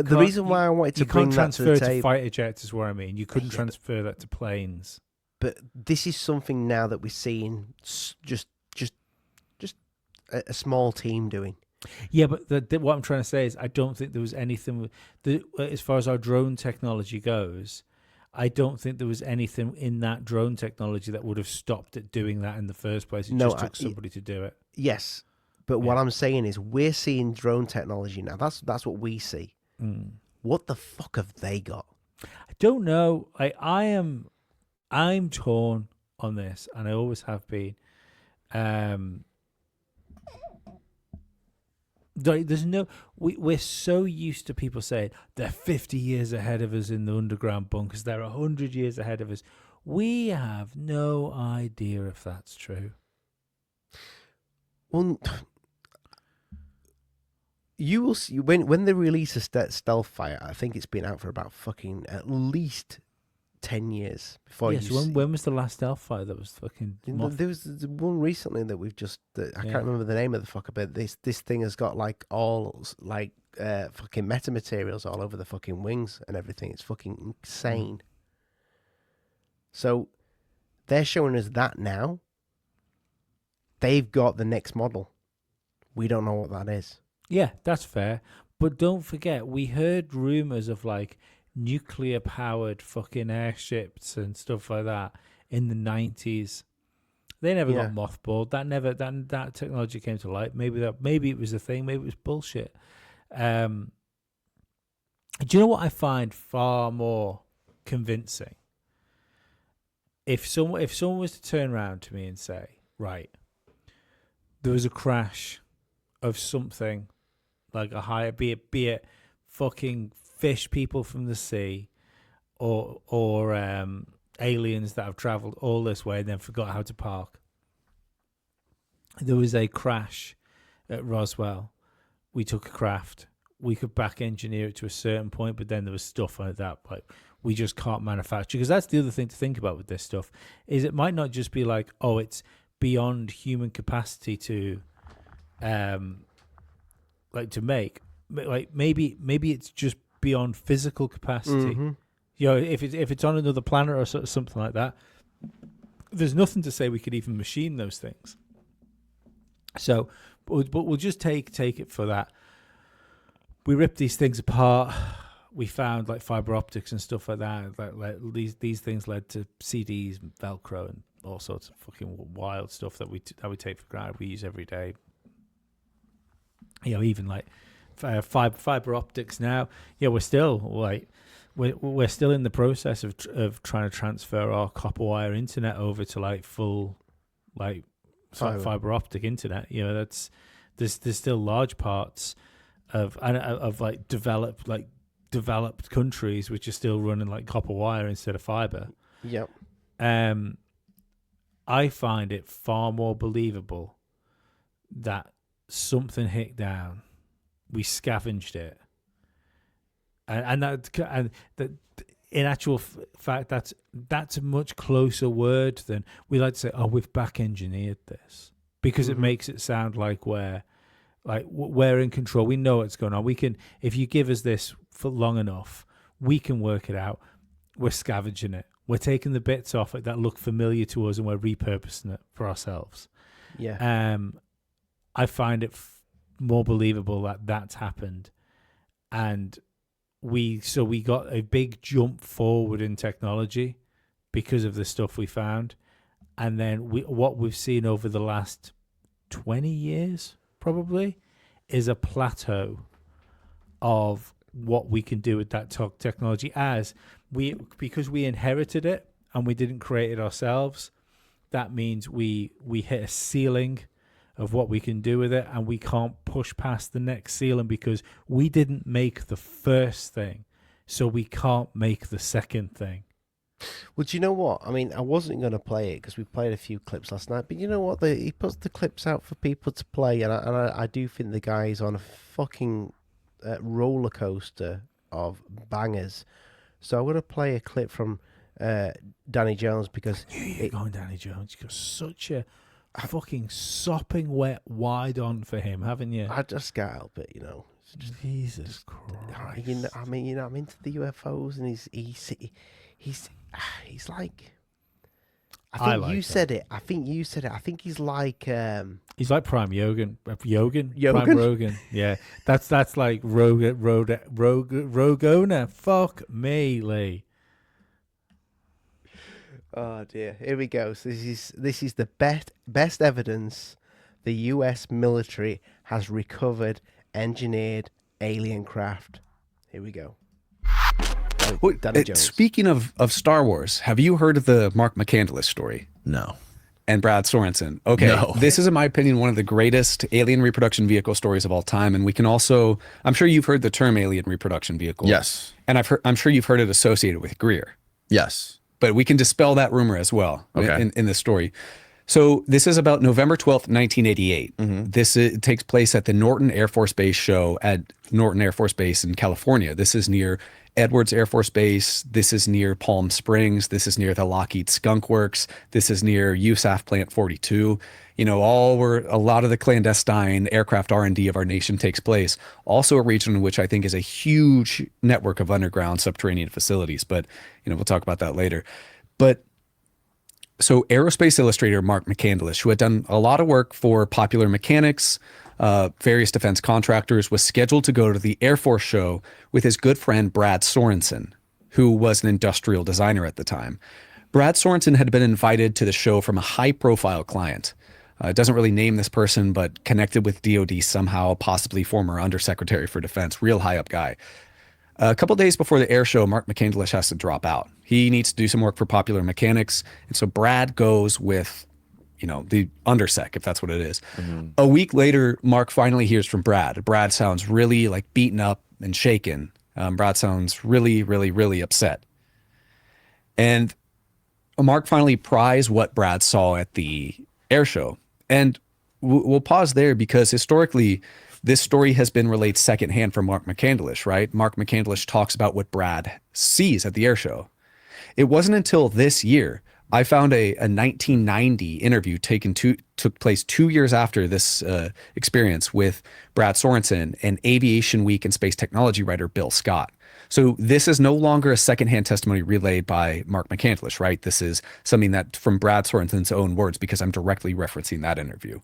reason why I wanted to bring that to the table, fighter jets is what I mean. You couldn't transfer that to planes. But this is something now that we're seeing just a small team doing. Yeah, but what I'm trying to say is I don't think there was anything as far as our drone technology goes. I don't think there was anything in that drone technology that would have stopped it doing that in the first place. It just took somebody to do it. Yes, but what I'm saying is we're seeing drone technology now. That's what we see. What the fuck have they got? I don't know. I'm torn on this, and I always have been. There's no. We're so used to people saying they're 50 years ahead of us in the underground bunkers. They're 100 years ahead of us. We have no idea if that's true. Well, you will see when they release a stealth fighter. I think it's been out for about fucking at least 10 years before. Yes. When was the last stealth fighter that was fucking? There was one recently that we've just. I can't remember the name of the fucker, but this thing has got like all like fucking metamaterials all over the fucking wings and everything. It's fucking insane. So they're showing us that now. They've got the next model. We don't know what that is. Yeah, that's fair. But don't forget, we heard rumors of like nuclear powered fucking airships and stuff like that in the 90s. They never got mothballed. That technology came to light. Maybe it was a thing, maybe it was bullshit. Do you know what I find far more convincing? If someone was to turn around to me and say, right, there was a crash of something like a higher, be it fucking fish people from the sea, or aliens that have traveled all this way and then forgot how to park. There was a crash at Roswell. We took a craft. We could back engineer it to a certain point, but then there was stuff like that like we just can't manufacture. Because that's the other thing to think about with this stuff, is it might not just be like, oh, it's beyond human capacity to like to make. Like maybe it's just beyond physical capacity. Mm-hmm. You know, if it's on another planet or something like that, there's nothing to say we could even machine those things. So, but we'll just take it for that. We ripped these things apart. We found like fiber optics and stuff like that. Like these things led to CDs, and Velcro, and all sorts of fucking wild stuff that we take for granted. We use every day. You know, even like fiber optics now. Yeah, we're still like we're still in the process of trying to transfer our copper wire internet over to like full like fiber optic internet. You know, there's still large parts of like developed countries which are still running like copper wire instead of fiber. Yep. I find it far more believable that something hit down, we scavenged it, and that in actual fact that's a much closer word than we like to say. Oh, we've back engineered this, because it makes it sound like we're in control. We know what's going on. We can, if you give us this for long enough, we can work it out. We're scavenging it. We're taking the bits off it that look familiar to us, and we're repurposing it for ourselves. Yeah. I find it more believable that that's happened, and we got a big jump forward in technology because of the stuff we found, and then what we've seen over the last 20 years probably is a plateau of what we can do with that technology, because we inherited it and we didn't create it ourselves. That means we hit a ceiling of what we can do with it, and we can't push past the next ceiling because we didn't make the first thing, so we can't make the second thing. Well, do you know what? I mean, I wasn't going to play it because we played a few clips last night, but you know what? He puts the clips out for people to play, and I do think the guy is on a fucking roller coaster of bangers. So I'm going to play a clip from Danny Jones, because I knew you were going Danny Jones. You've got such a fucking sopping wet wide on for him, haven't you? I just can't help it, you know. Jesus Christ. You know, I mean, you know, I'm into the UFOs, and he's like. I think you said it. I think he's like. He's like Prime Yogan. Prime Rogan. Yeah, that's like Rogona. Fuck me, Lee. Oh dear. Here we go. So this is the best evidence the U.S. military has recovered engineered alien craft. Here we go. Speaking of Star Wars, have you heard of the Mark McCandless story? No. And Brad Sorensen? Okay, no. This is, in my opinion, one of the greatest alien reproduction vehicle stories of all time. And we can also, I'm sure you've heard the term alien reproduction vehicle. Yes. And I'm sure you've heard it associated with Greer. Yes. But we can dispel that rumor as well in this story. So this is about November 12th, 1988. Mm-hmm. This takes place at the Norton Air Force Base show at Norton Air Force Base in California. This is near Edwards Air Force Base. This is near Palm Springs. This is near the Lockheed Skunk Works. This is near USAF Plant 42. You know, a lot of the clandestine aircraft R&D of our nation takes place. Also a region in which I think is a huge network of underground subterranean facilities. But, you know, we'll talk about that later. But so Aerospace Illustrator Mark McCandless, who had done a lot of work for Popular Mechanics, various defense contractors, was scheduled to go to the Air Force show with his good friend Brad Sorensen, who was an industrial designer at the time. Brad Sorensen had been invited to the show from a high-profile client. It doesn't really name this person, but connected with DOD somehow, possibly former Undersecretary for Defense, real high-up guy. A couple days before the air show, Mark McCandless has to drop out. He needs to do some work for Popular Mechanics, and so Brad goes with the undersec, if that's what it is. A week later, Mark finally hears from Brad. Brad sounds really like beaten up and shaken. Brad sounds really, really, really upset. And Mark finally pries what Brad saw at the air show. And we'll pause there because historically, this story has been relayed secondhand from Mark McCandlish, right? Mark McCandlish talks about what Brad sees at the air show. It wasn't until this year I found a 1990 interview took place 2 years after this experience with Brad Sorensen and Aviation Week and space technology writer Bill Scott. So this is no longer a secondhand testimony relayed by Mark McCandlish, right? This is something that from Brad Sorensen's own words, because I'm directly referencing that interview.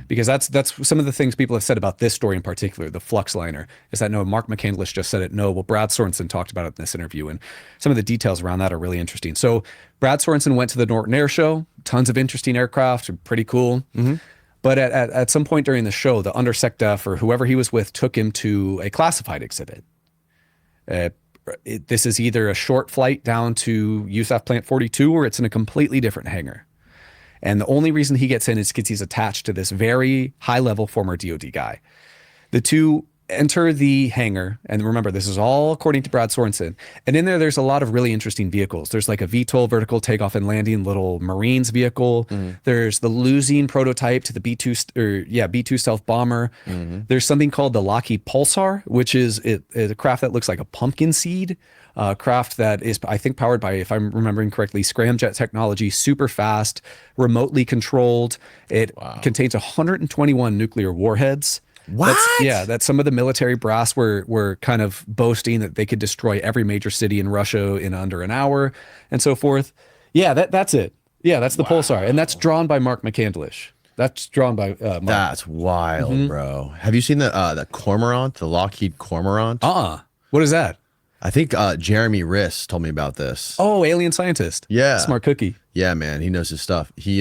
Because that's some of the things people have said about this story in particular, the flux liner, is that no, Mark McCandlish just said it. No, well, Brad Sorensen talked about it in this interview, and some of the details around that are really interesting. So Brad Sorensen went to the Norton Air Show, tons of interesting aircraft, pretty cool. But at some point during the show, the undersecdef or whoever he was with took him to a classified exhibit. This is either a short flight down to USAF Plant 42 or it's in a completely different hangar. And the only reason he gets in is because he's attached to this very high-level former DOD guy. The two enter the hangar, and remember, this is all according to Brad Sorensen. And in there's a lot of really interesting vehicles. There's like a VTOL, vertical takeoff and landing, little Marines vehicle. There's the losing prototype to the B-2 stealth bomber. There's something called the Lockheed Pulsar, which is a craft that looks like a pumpkin seed. Craft that is, I think, powered by, if I'm remembering correctly, scramjet technology, super fast, remotely controlled. It contains 121 nuclear warheads. What? That's some of the military brass were kind of boasting that they could destroy every major city in Russia in under an hour and so forth. Yeah, that's it. Yeah, that's the Pulsar. And that's drawn by Mark McCandlish. That's drawn by Mark. That's wild, bro. Have you seen the Cormorant, the Lockheed Cormorant? What is that? I think Jeremy Riss told me about this. Oh, alien scientist. Yeah. Smart cookie. Yeah, man. He knows his stuff. He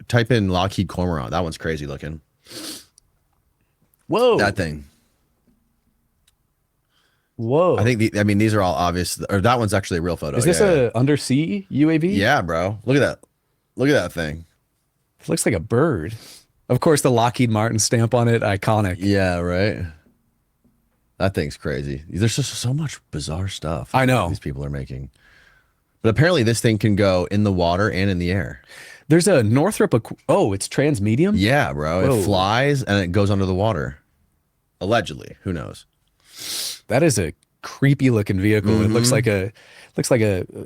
type in Lockheed Cormorant. That one's crazy looking. Whoa. That thing. Whoa. I think these are all obvious. Or that one's actually a real photo. Is this a undersea UAV? Yeah, bro. Look at that. Look at that thing. It looks like a bird. Of course, the Lockheed Martin stamp on it, iconic. Yeah, right. That thing's crazy. There's just so much bizarre stuff. I know. These people are making. But apparently this thing can go in the water and in the air. There's a Northrop. It's transmedium? Yeah, bro. Whoa. It flies and it goes under the water. Allegedly. Who knows? That is a creepy looking vehicle. It looks like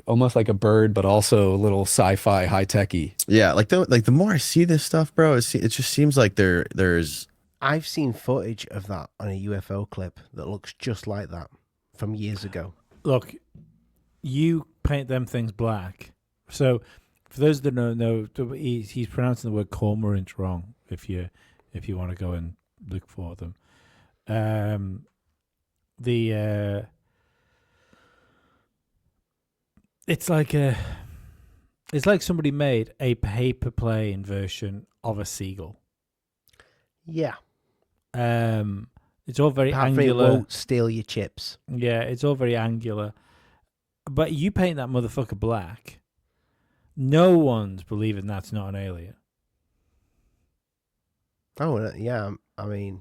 almost like a bird, but also a little sci-fi high techy. Yeah, the more I see this stuff, bro, it just seems like there's. I've seen footage of that on a UFO clip that looks just like that from years ago. Look, you paint them things black. So, for those that don't know, he's pronouncing the word cormorant wrong. If you want to go and look for them, it's like somebody made a paper plane version of a seagull. Yeah. It's all very Apart angular. It won't steal your chips. Yeah, it's all very angular. But you paint that motherfucker black. No one's believing that's not an alien. Oh, yeah. I mean,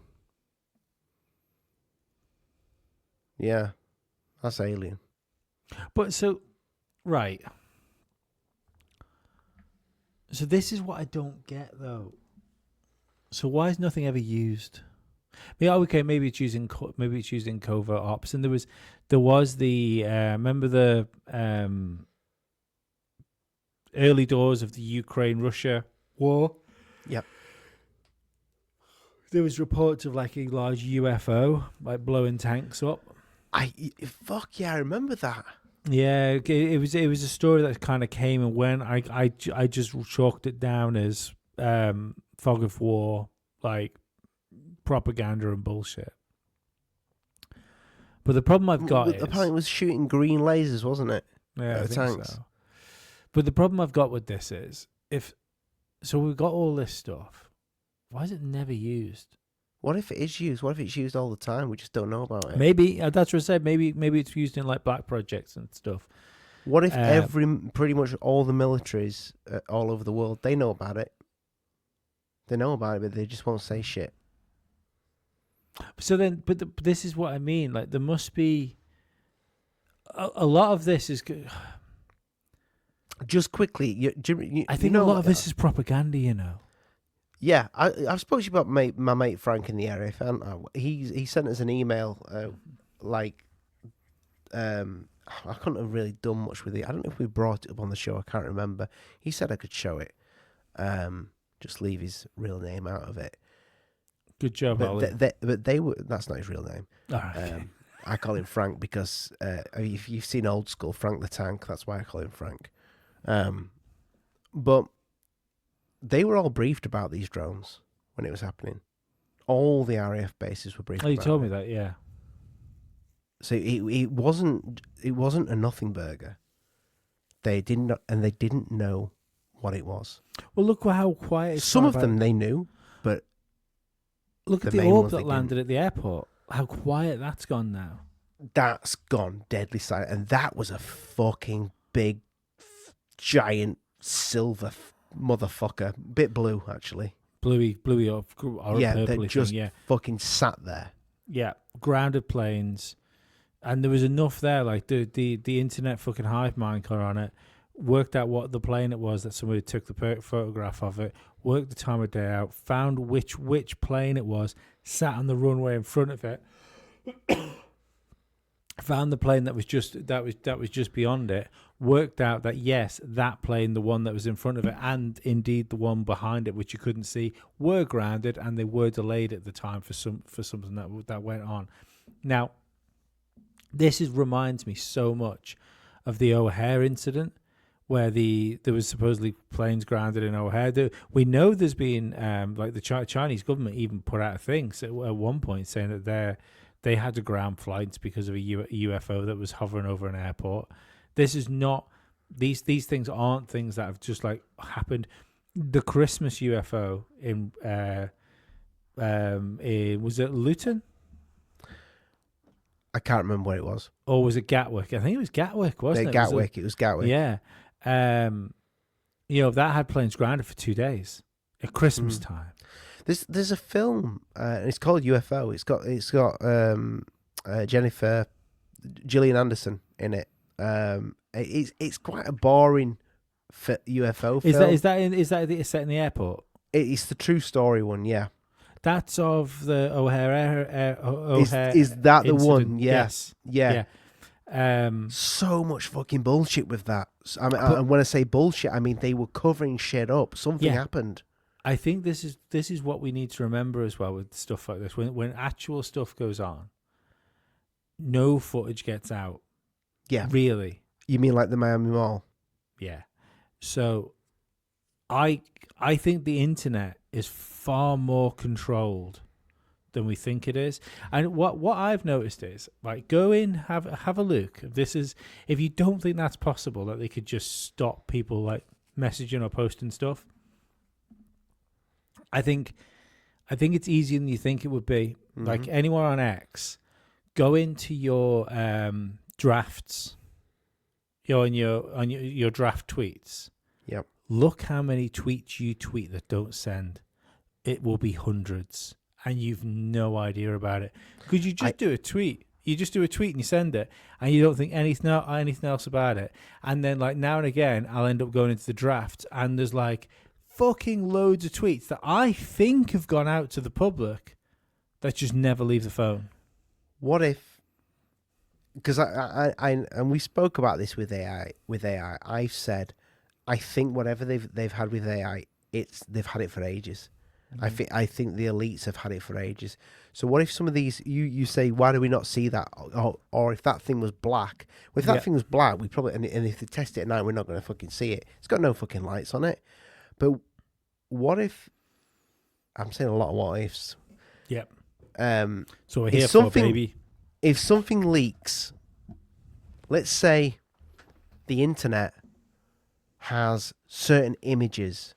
yeah, that's alien. But right. So this is what I don't get, though. So why is nothing ever used? Yeah, okay, maybe it's used in covert ops, and there was the remember the early doors of the Ukraine-Russia war. Yep. There was reports of like a large UFO like blowing tanks up. I remember that. Yeah, it was a story that kind of came and went. I just chalked it down as fog of war, like propaganda and bullshit. But the problem I've got is apparently it was shooting green lasers, wasn't it? Yeah, I think so. But the problem I've got with this is we've got all this stuff. Why is it never used? What if it is used? What if it's used all the time? We just don't know about it. Maybe that's what I said. Maybe it's used in like black projects and stuff. What if pretty much all the militaries all over the world, they know about it? They know about it, but they just won't say shit. So then, but this is what I mean. Like, there must be a lot of this is good. Just quickly, I think a lot of this is propaganda, you know. Yeah, I've spoken to you about my mate Frank in the area. He sent us an email, I couldn't have really done much with it. I don't know if we brought it up on the show. I can't remember. He said I could show it. Just leave his real name out of it. Good job, Ollie. But they were. That's not his real name. All right. I call him Frank because if you've seen Old School, Frank the Tank, that's why I call him Frank. But they were all briefed about these drones when it was happening. All the RAF bases were briefed. Oh, you about told it. me that, yeah. So it wasn't a nothing burger. They didn't know what it was. Well, look how quiet. Some of them they knew, but look at the orb that landed at the airport. How quiet that's gone now. That's gone deadly silent, and that was a fucking big, giant silver motherfucker. Bit blue actually. Bluey or yeah, purpley that just thing, yeah. fucking sat there. Yeah, grounded planes, and there was enough there. Like the internet fucking hive mind got on it, worked out what the plane it was that somebody took the photograph of it, worked the time of day out, found which plane it was, sat on the runway in front of it, found the plane that was just beyond it, worked out that yes, that plane, the one that was in front of it, and indeed the one behind it, which you couldn't see, were grounded, and they were delayed at the time for something that went on. Now, this reminds me so much of the O'Hare incident, where there was supposedly planes grounded in O'Hare. We know there's been like the Chinese government even put out a thing at one point saying that they had to ground flights because of a UFO that was hovering over an airport. This is not these things aren't things that have just like happened. The Christmas UFO in was it Luton? I can't remember what it was. Or was it Gatwick? I think it was Gatwick, wasn't it? Gatwick. It was Gatwick. Yeah. That had planes grounded for 2 days at Christmas time. There's a film. It's called UFO. It's got Gillian Anderson in it. It's quite a boring UFO film. Is that set in the airport? It's the true story one. Yeah. That's of the O'Hare. Is that the incident. one? Yes. Yeah. So much fucking bullshit with that. And when I say bullshit, I mean they were covering shit up. Something happened. I think this is what we need to remember as well with stuff like this. When actual stuff goes on, no footage gets out. Yeah. Really. You mean like the Miami Mall? Yeah. So I think the internet is far more controlled than we think it is. And what I've noticed is, like, go in, have a look. If you don't think that's possible, that they could just stop people like messaging or posting stuff, I think it's easier than you think it would be. Mm-hmm. Like anyone on X, go into your drafts, on your draft tweets. Yep. Look how many tweets you tweet that don't send. It will be hundreds, and you've no idea about it because you just do a tweet. You just do a tweet and you send it, and you don't think anything else about it. And then, like, now and again, I'll end up going into the draft, and there's like fucking loads of tweets that I think have gone out to the public that just never leave the phone. What if? Because I and we spoke about this with AI. I've said, I think whatever they've had with AI, they've had it for ages. Mm-hmm. I think the elites have had it for ages. So what if some of these you say, why do we not see that? Or if that thing was black, well, if that thing was black, we probably and if they test it at night, we're not going to fucking see it. It's got no fucking lights on it. But what if? I'm saying a lot of what ifs. Yep. So we're here for, baby. If something leaks, let's say the internet has certain images.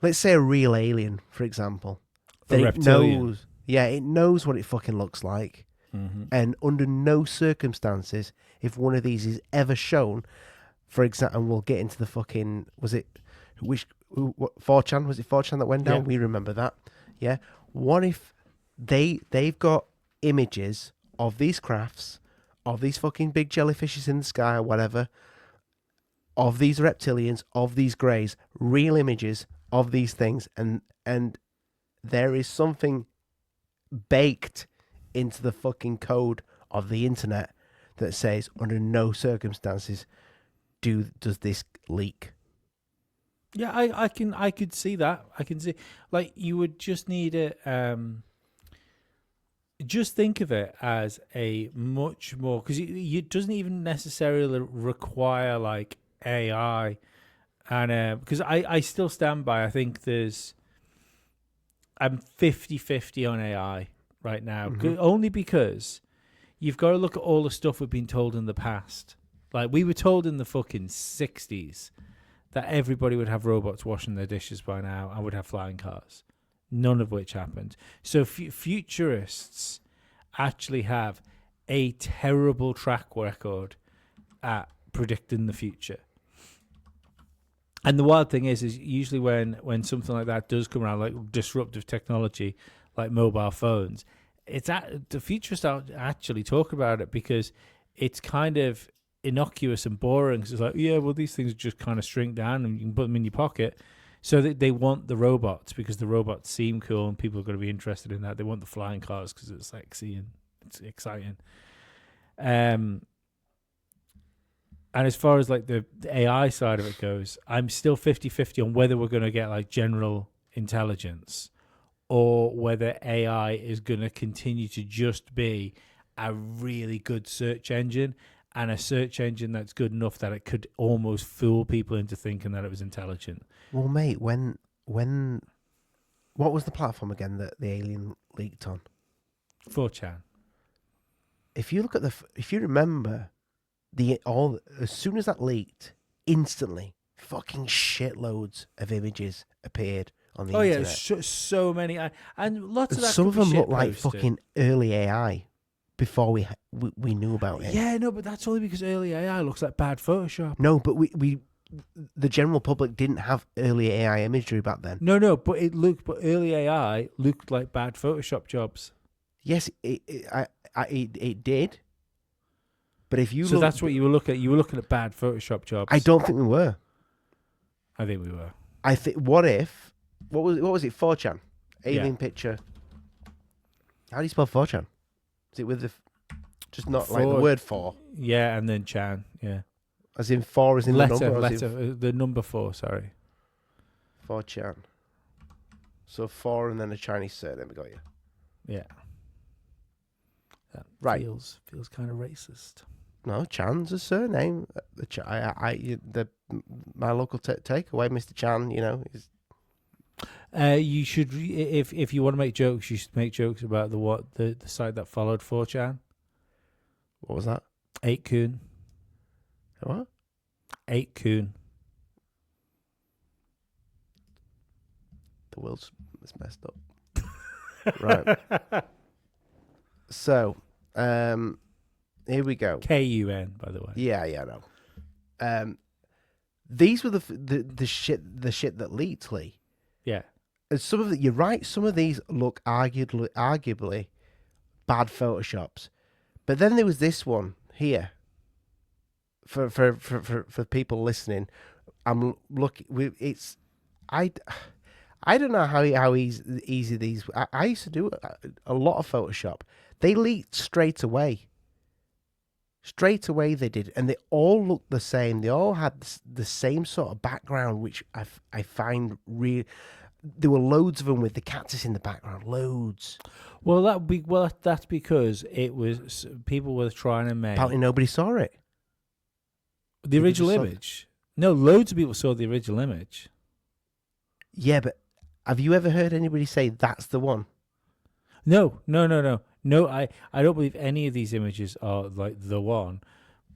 Let's say a real alien, for example. A reptilian. It knows what it fucking looks like. Mm-hmm. And under no circumstances, if one of these is ever shown, for example, and we'll get into the fucking, what, 4chan, was it 4chan that went down? Yeah. We remember that. Yeah. What if they've got images of these crafts, of these fucking big jellyfishes in the sky or whatever, of these reptilians, of these greys, real images of these things, and there is something baked into the fucking code of the internet that says under no circumstances does this leak. Yeah, I could see that. I can see, like, you would just need it. Just think of it as a much more, because it doesn't even necessarily require like AI, and because I still stand by. I think I'm 50-50 on AI right now, only because you've got to look at all the stuff we've been told in the past. Like, we were told in the fucking 60s that everybody would have robots washing their dishes by now and would have flying cars, none of which happened. So futurists actually have a terrible track record at predicting the future. And the wild thing is usually when something like that does come around, like disruptive technology, like mobile phones, the futurists don't actually talk about it because it's kind of innocuous and boring. It's like, yeah, well, these things just kind of shrink down and you can put them in your pocket. So they want the robots because the robots seem cool and people are going to be interested in that. They want the flying cars because it's sexy and it's exciting. And as far as like the AI side of it goes, I'm still 50-50 on whether we're going to get like general intelligence or whether AI is going to continue to just be a really good search engine, and a search engine that's good enough that it could almost fool people into thinking that it was intelligent. Well, mate, when what was the platform again that the alien leaked on? 4chan. If you remember, as soon as that leaked, instantly fucking shitloads of images appeared on the internet. Yeah, so many, and lots of that. Some of them look like posted. fucking early AI before we knew about it. Yeah, no, but that's only because early AI looks like bad Photoshop. No, but the general public didn't have early AI imagery back then. No, but early AI looked like bad Photoshop jobs. Yes, it did. But if you that's what you were looking at. You were looking at bad Photoshop jobs. I don't think we were. I think we were. I think. What was it? 4chan, alien picture. How do you spell 4chan? Is it with the just not like the word 4? Yeah, and then chan. Yeah, as in 4 as in letter, the number. The number 4. Sorry. 4chan. So 4 and then a Chinese surname. We got you. Yeah. That right. Feels kind of racist. No, Chan's a surname. My local takeaway, Mr. Chan. You know, is. You should, if you want to make jokes, you should make jokes about the site that followed 4chan. What was that? 8kun. What? 8kun. The world's messed up. Right. So, here we go. KUN, by the way. Yeah, I know. These were the shit that leaked, Lee. Yeah. And some of you're right. Some of these look arguably bad photoshops, but then there was this one here. For people listening, I'm looking. It's I don't know how easy these. I used to do a lot of Photoshop. They leaked straight away. Straight away they did, and they all looked the same. They all had the same sort of background, which I find real. There were loads of them with the cactus in the background, loads. Well, that's because it was people were trying to make. Apparently, nobody saw it. The original image. No, loads of people saw the original image. Yeah, but have you ever heard anybody say that's the one? No. No, I don't believe any of these images are like the one,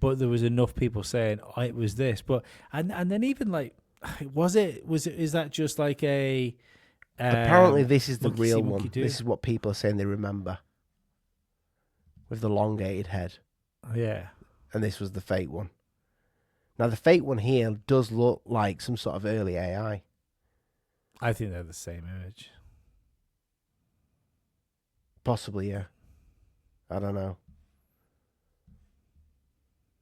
but there was enough people saying it was this. But and then even like, is that just like a? Apparently, this is the real one. This is what people are saying they remember. With the elongated head. Yeah. And this was the fake one. Now the fake one here does look like some sort of early AI. I think they're the same image. Possibly, yeah. I don't know.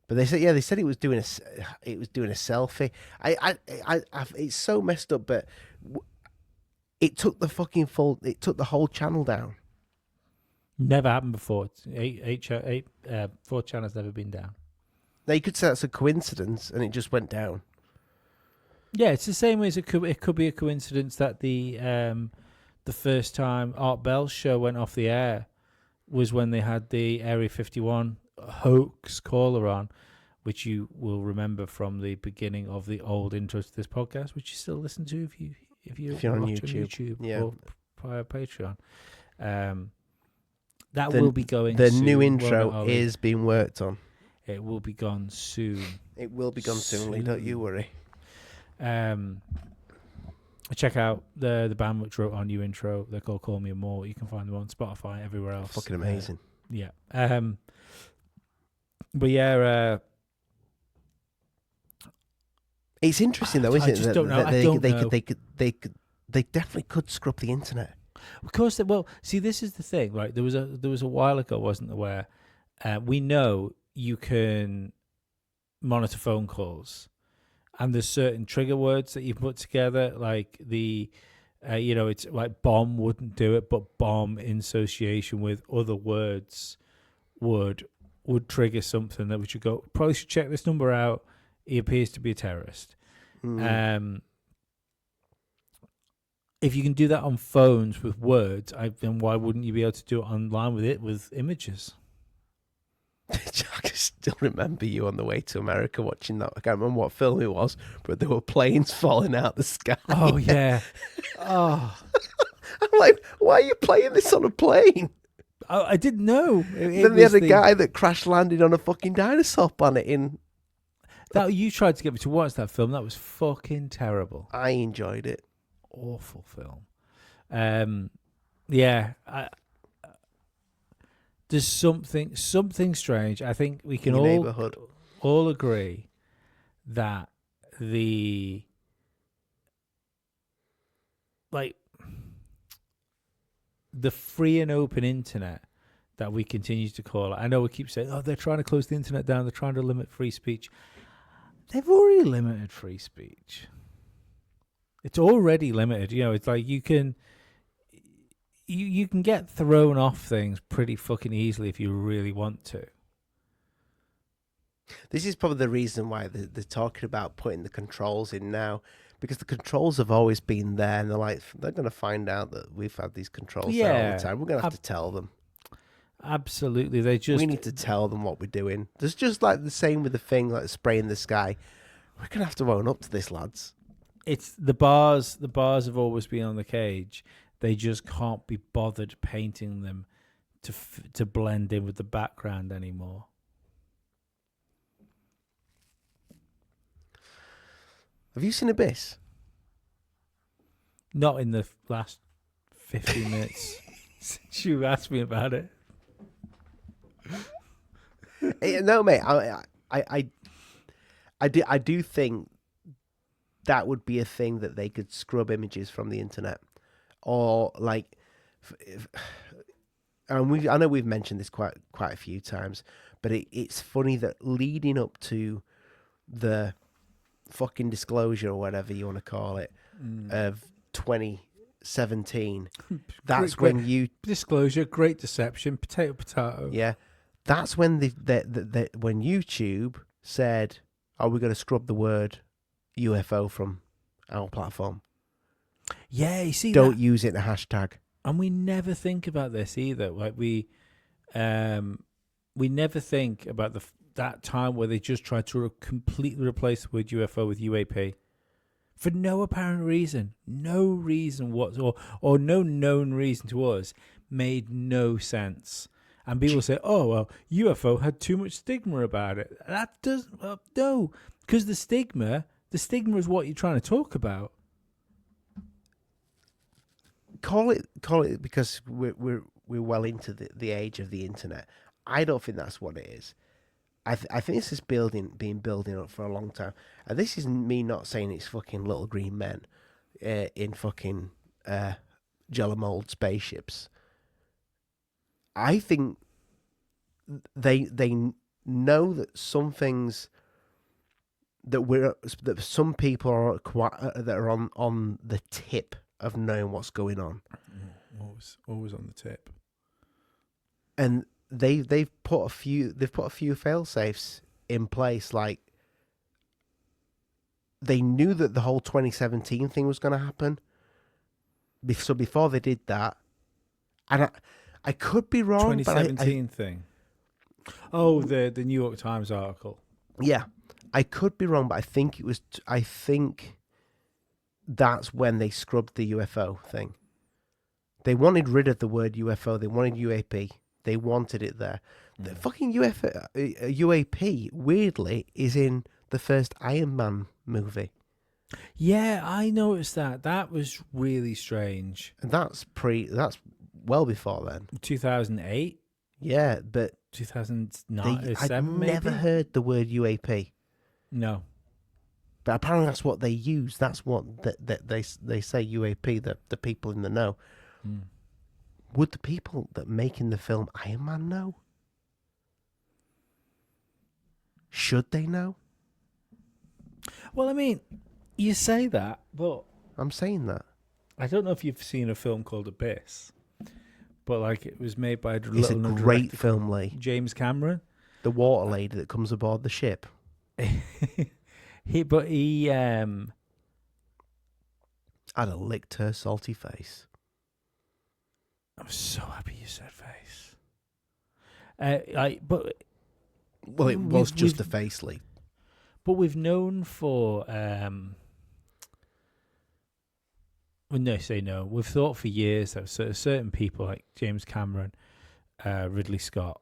But they said it was doing a selfie. It's so messed up. But it took the whole channel down. Never happened before. 4chan's never been down. Now you could say that's a coincidence, and it just went down. Yeah, it's the same way as it could be a coincidence that the first time Art Bell's show went off the air was when they had the Area 51 hoax caller on, which you will remember from the beginning of the old intro to this podcast, which you still listen to if you're on YouTube or via Patreon. That will be going. The soon, new intro is being worked on. It will be gone soon. It will be gone soon, Lee. Don't you worry. Check out the band which wrote our new intro. They're called Call Me Amour. You can find them on Spotify, everywhere else. Fucking amazing. Yeah. But yeah, it's interesting though, isn't it? I just don't know. They definitely could scrub the internet. Of course. Well, see, this is the thing, right? There was a while ago, wasn't there, where we know you can monitor phone calls. And there's certain trigger words that you put together, like it's like bomb wouldn't do it, but bomb in association with other words would trigger something that we should go, probably should check this number out. He appears to be a terrorist. If you can do that on phones with words, then why wouldn't you be able to do it online with images? I can still remember you on the way to America watching that. I can't remember what film it was, but there were planes falling out the sky. Oh, yeah. Oh. I'm like, why are you playing this on a plane? I didn't know. Then they had a guy that crash landed on a fucking dinosaur planet in... You tried to get me to watch that film. That was fucking terrible. I enjoyed it. Awful film. Yeah. There's something strange. I think we can all agree that the free and open internet that we continue to call it. I know we keep saying, "Oh, they're trying to close the internet down. They're trying to limit free speech." They've already limited free speech. It's already limited. It's like you can get thrown off things pretty fucking easily if you really want to. This is probably the reason why they're talking about putting the controls in now, because the controls have always been there, and they're going to find out that we've had these controls there all the time. We're going to have to tell them. Absolutely, we need to tell them what we're doing. There's just like the same with the thing, like spraying the sky. We're going to have to own up to this, lads. It's the bars. The bars have always been on the cage. They just can't be bothered painting them to blend in with the background anymore. Have you seen Abyss? Not in the last 15 minutes since you asked me about it. No, mate. I do think that would be a thing that they could scrub images from the internet. Or and I know we've mentioned this quite a few times, but it's funny that leading up to the fucking disclosure or whatever you want to call it of 2017, that's when you disclosure, great deception, potato. Yeah, that's when when YouTube said, "Oh, we're going to scrub the word UFO from our platform." Yeah, you see, don't use it in a hashtag. And we never think about this either. Like we never think about that time where they just tried to completely replace the word UFO with UAP for no apparent reason, no reason whatsoever, or no known reason to us, made no sense. And people say, "Oh well, UFO had too much stigma about it." That doesn't no, because the stigma is what you're trying to talk about. Call it because we're well into the age of the internet. I don't think that's what it is. I think this has been building up for a long time. And this isn't me not saying it's fucking little green men. in fucking jello mold spaceships. I think they know that some things that some people are that are on the tip of knowing what's going on. Always on the tip. And they've put a few fail safes in place. Like, they knew that the whole 2017 thing was going to happen. So before they did that, and I could be wrong. 2017 thing. Oh, the New York Times article. Yeah, I could be wrong, but I think it was. I think that's when they scrubbed the UFO thing. They wanted rid of the word UFO. They wanted UAP. They wanted it there. The fucking UAP, weirdly, is in the first Iron Man movie. Yeah, I noticed that. That was really strange. And that's well before then. 2008? Yeah, but 2009, I'd never heard the word UAP. No. But apparently that's what they use. That's what they say UAP, the people in the know. Mm. Would the people that making the film Iron Man know? Should they know? Well, I mean, you say that, but I'm saying that. I don't know if you've seen a film called Abyss, but like it was made by it's a great film, Lee. James Cameron, the water lady that comes aboard the ship. he I'd have licked her salty face. I'm so happy you said face. Well, it was just the face, Lee. But we've known for we've thought for years that certain people like James Cameron, Ridley Scott,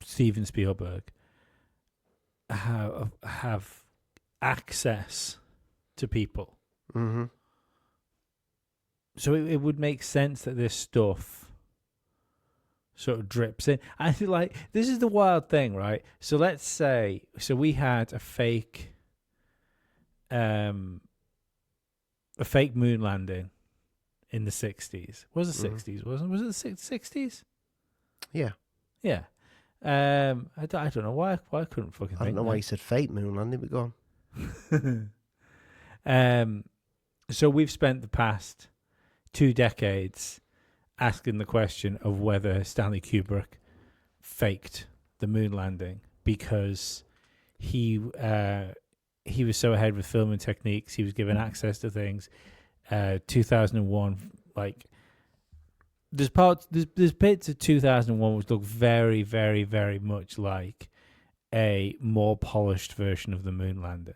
Steven Spielberg have access to people. Mm-hmm. So it would make sense that this stuff sort of drips in. I feel like this is the wild thing, right? So let's say, we had a fake moon landing in the 60s. Was it 60s? Was it the 60s? Yeah. Yeah. I don't know why I couldn't fucking think. I don't know why you said fake moon landing, but go on. So we've spent the past 2 decades asking the question of whether Stanley Kubrick faked the moon landing because he was so ahead with filming techniques. He was given access to things. 2001, like there's bits of 2001 which look very, very, very much like a more polished version of the moon landing.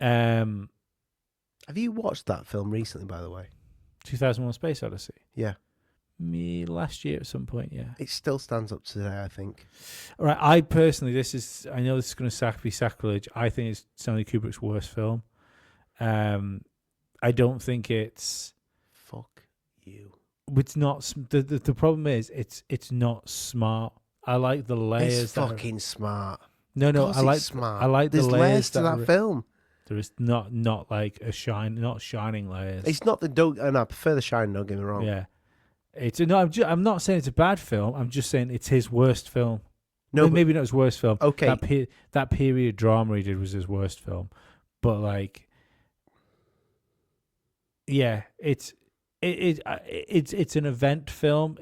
Have you watched that film recently, by the way? 2001: Space Odyssey. Yeah. Me last year at some point, yeah. It still stands up today, I think. All right, I personally, I know this is going to be sacrilege. I think it's Stanley Kubrick's worst film. I don't think it's. Fuck you. It's not. The problem is it's not smart. I like the layers. It's fucking smart. No, I like smart. I like There's the layers layers to that film. There is not like not shining layers. It's not and I prefer the shine. Don't get me wrong. Yeah, I'm not saying it's a bad film. I'm just saying it's his worst film. No, maybe not his worst film. Okay, that period drama he did was his worst film. But like, yeah, it's an event film.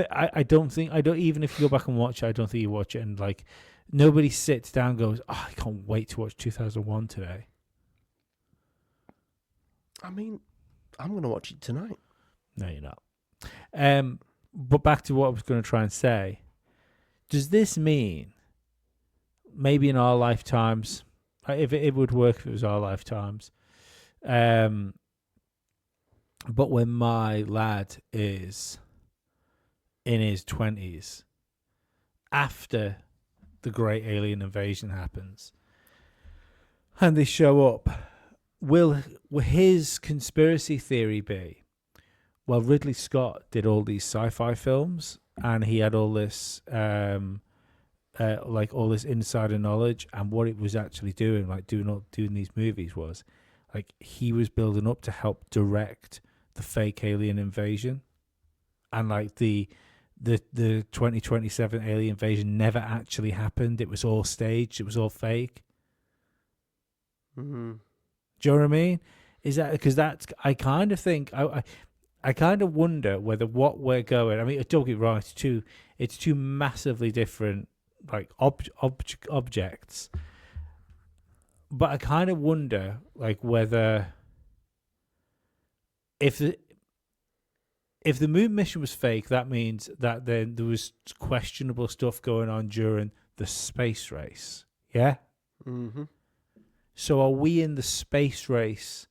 I don't even if you go back and watch it, I don't think you watch it and like. Nobody sits down and goes, oh, I can't wait to watch 2001 today. I mean, I'm going to watch it tonight. No, you're not. But back to what I was going to try and say. Does this mean maybe in our lifetimes, if it would work if it was our lifetimes, but when my lad is in his 20s, after the great alien invasion happens and they show up, will his conspiracy theory be, well, Ridley Scott did all these sci-fi films and he had all this like all this insider knowledge, and what it was actually doing, like doing these movies, was like he was building up to help direct the fake alien invasion, and like the 2027 alien invasion never actually happened. It was all staged. It was all fake. Mm-hmm. Do you know what I mean? Is that because that's? I kind of think I kind of wonder whether what we're going. I mean, don't get me wrong. It's two massively different like objects, but I kind of wonder like whether if the moon mission was fake, that means that then there was questionable stuff going on during the space race. Yeah. Mm-hmm. So are we in the space race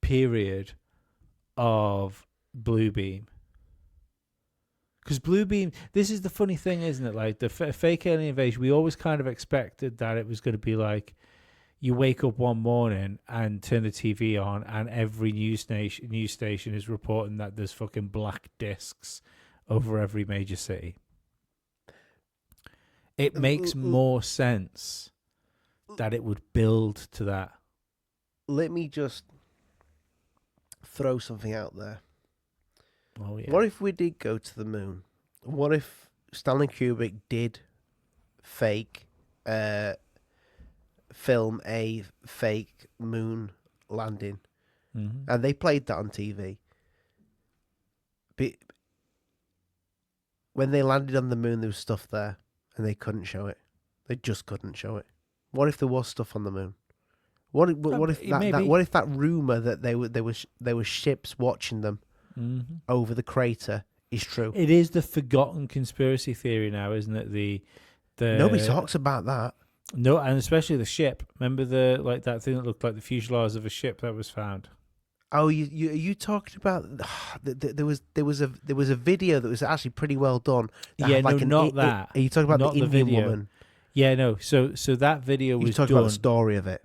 period of Bluebeam? Because Bluebeam, this is the funny thing, isn't it? Like the fake alien invasion, we always kind of expected that it was going to be like you wake up one morning and turn the TV on, and every news station is reporting that there's fucking black discs over every major city. It makes more sense that it would build to that. Let me just throw something out there. Oh yeah. What if we did go to the moon? What if Stanley Kubrick did film a fake moon landing, and they played that on TV? But when they landed on the moon, there was stuff there, and they couldn't show it. They just couldn't show it. What if there was stuff on the moon? What if that rumor that there were ships watching them over the crater is true? It is the forgotten conspiracy theory now, isn't it? The nobody talks about that. No, and especially the ship. Remember that thing that looked like the fuselage of a ship that was found? Oh, you talking about? There was a video that was actually pretty well done. Yeah, not that. Are you talking about the Indian woman? Yeah, no. So that video was talking done. About the story of it.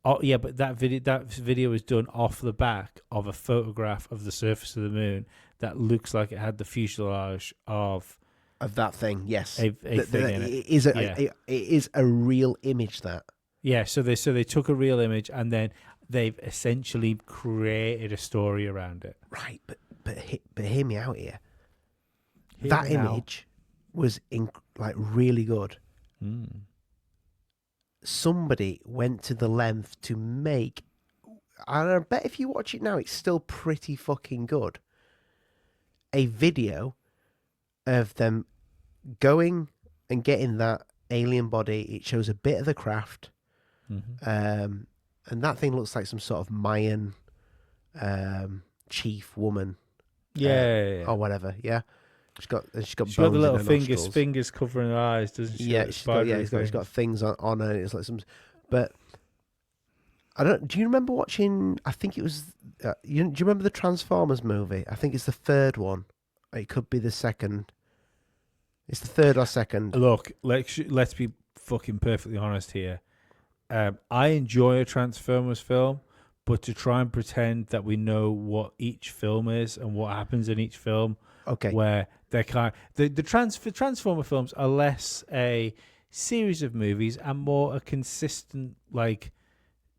Oh yeah, but that video was done off the back of a photograph of the surface of the moon that looks like it had the fuselage of that thing. Yes, a thing in it. It is a real image. That. Yeah, so they took a real image and then they've essentially created a story around it. Right, but hear me out here. That image was really good. Somebody went to the length to make, and I bet if you watch it now, it's still pretty fucking good, a video of them going and getting that alien body. It shows a bit of the craft, and that thing looks like some sort of Mayan chief woman, or whatever. Yeah. She's got the little fingers covering her eyes, doesn't she? Yeah, she's got things on her. It's like some, but I don't. Do you remember watching? I think it was. Do you remember the Transformers movie? I think it's the third one. It could be the second. It's the third or second. Look, let's be fucking perfectly honest here. I enjoy a Transformers film, but to try and pretend that we know what each film is and what happens in each film. Okay. Where they're the Transformer films are less a series of movies and more a consistent like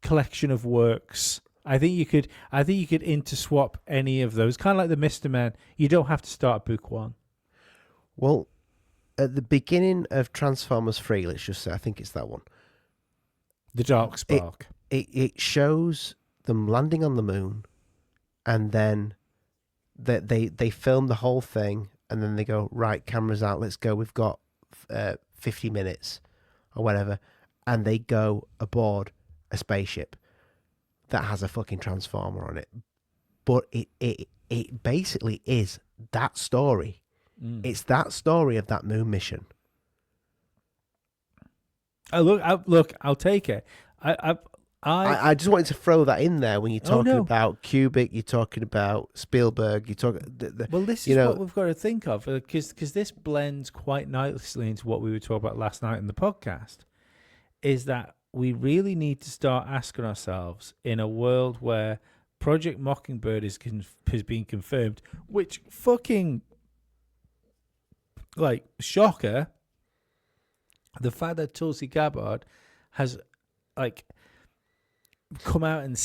collection of works. I think you could interswap any of those, kind of like the Mr. Men. You don't have to start at book one. Well, at the beginning of Transformers 3, let's just say, I think it's that one. The Dark Spark. It shows them landing on the moon, and then they film the whole thing, and then they go, right, cameras out, let's go. We've got 50 minutes or whatever, and they go aboard a spaceship that has a fucking transformer on it. But it basically is that story. It's that story of that moon mission. I'll take it. I just wanted to throw that in there when you're talking about Kubrick, you're talking about Spielberg, you're talking. Well, this is what we've got to think of, because this blends quite nicely into what we were talking about last night in the podcast. Is that we really need to start asking ourselves, in a world where Project Mockingbird has been confirmed, which fucking shocker. The fact that Tulsi Gabbard has like come out and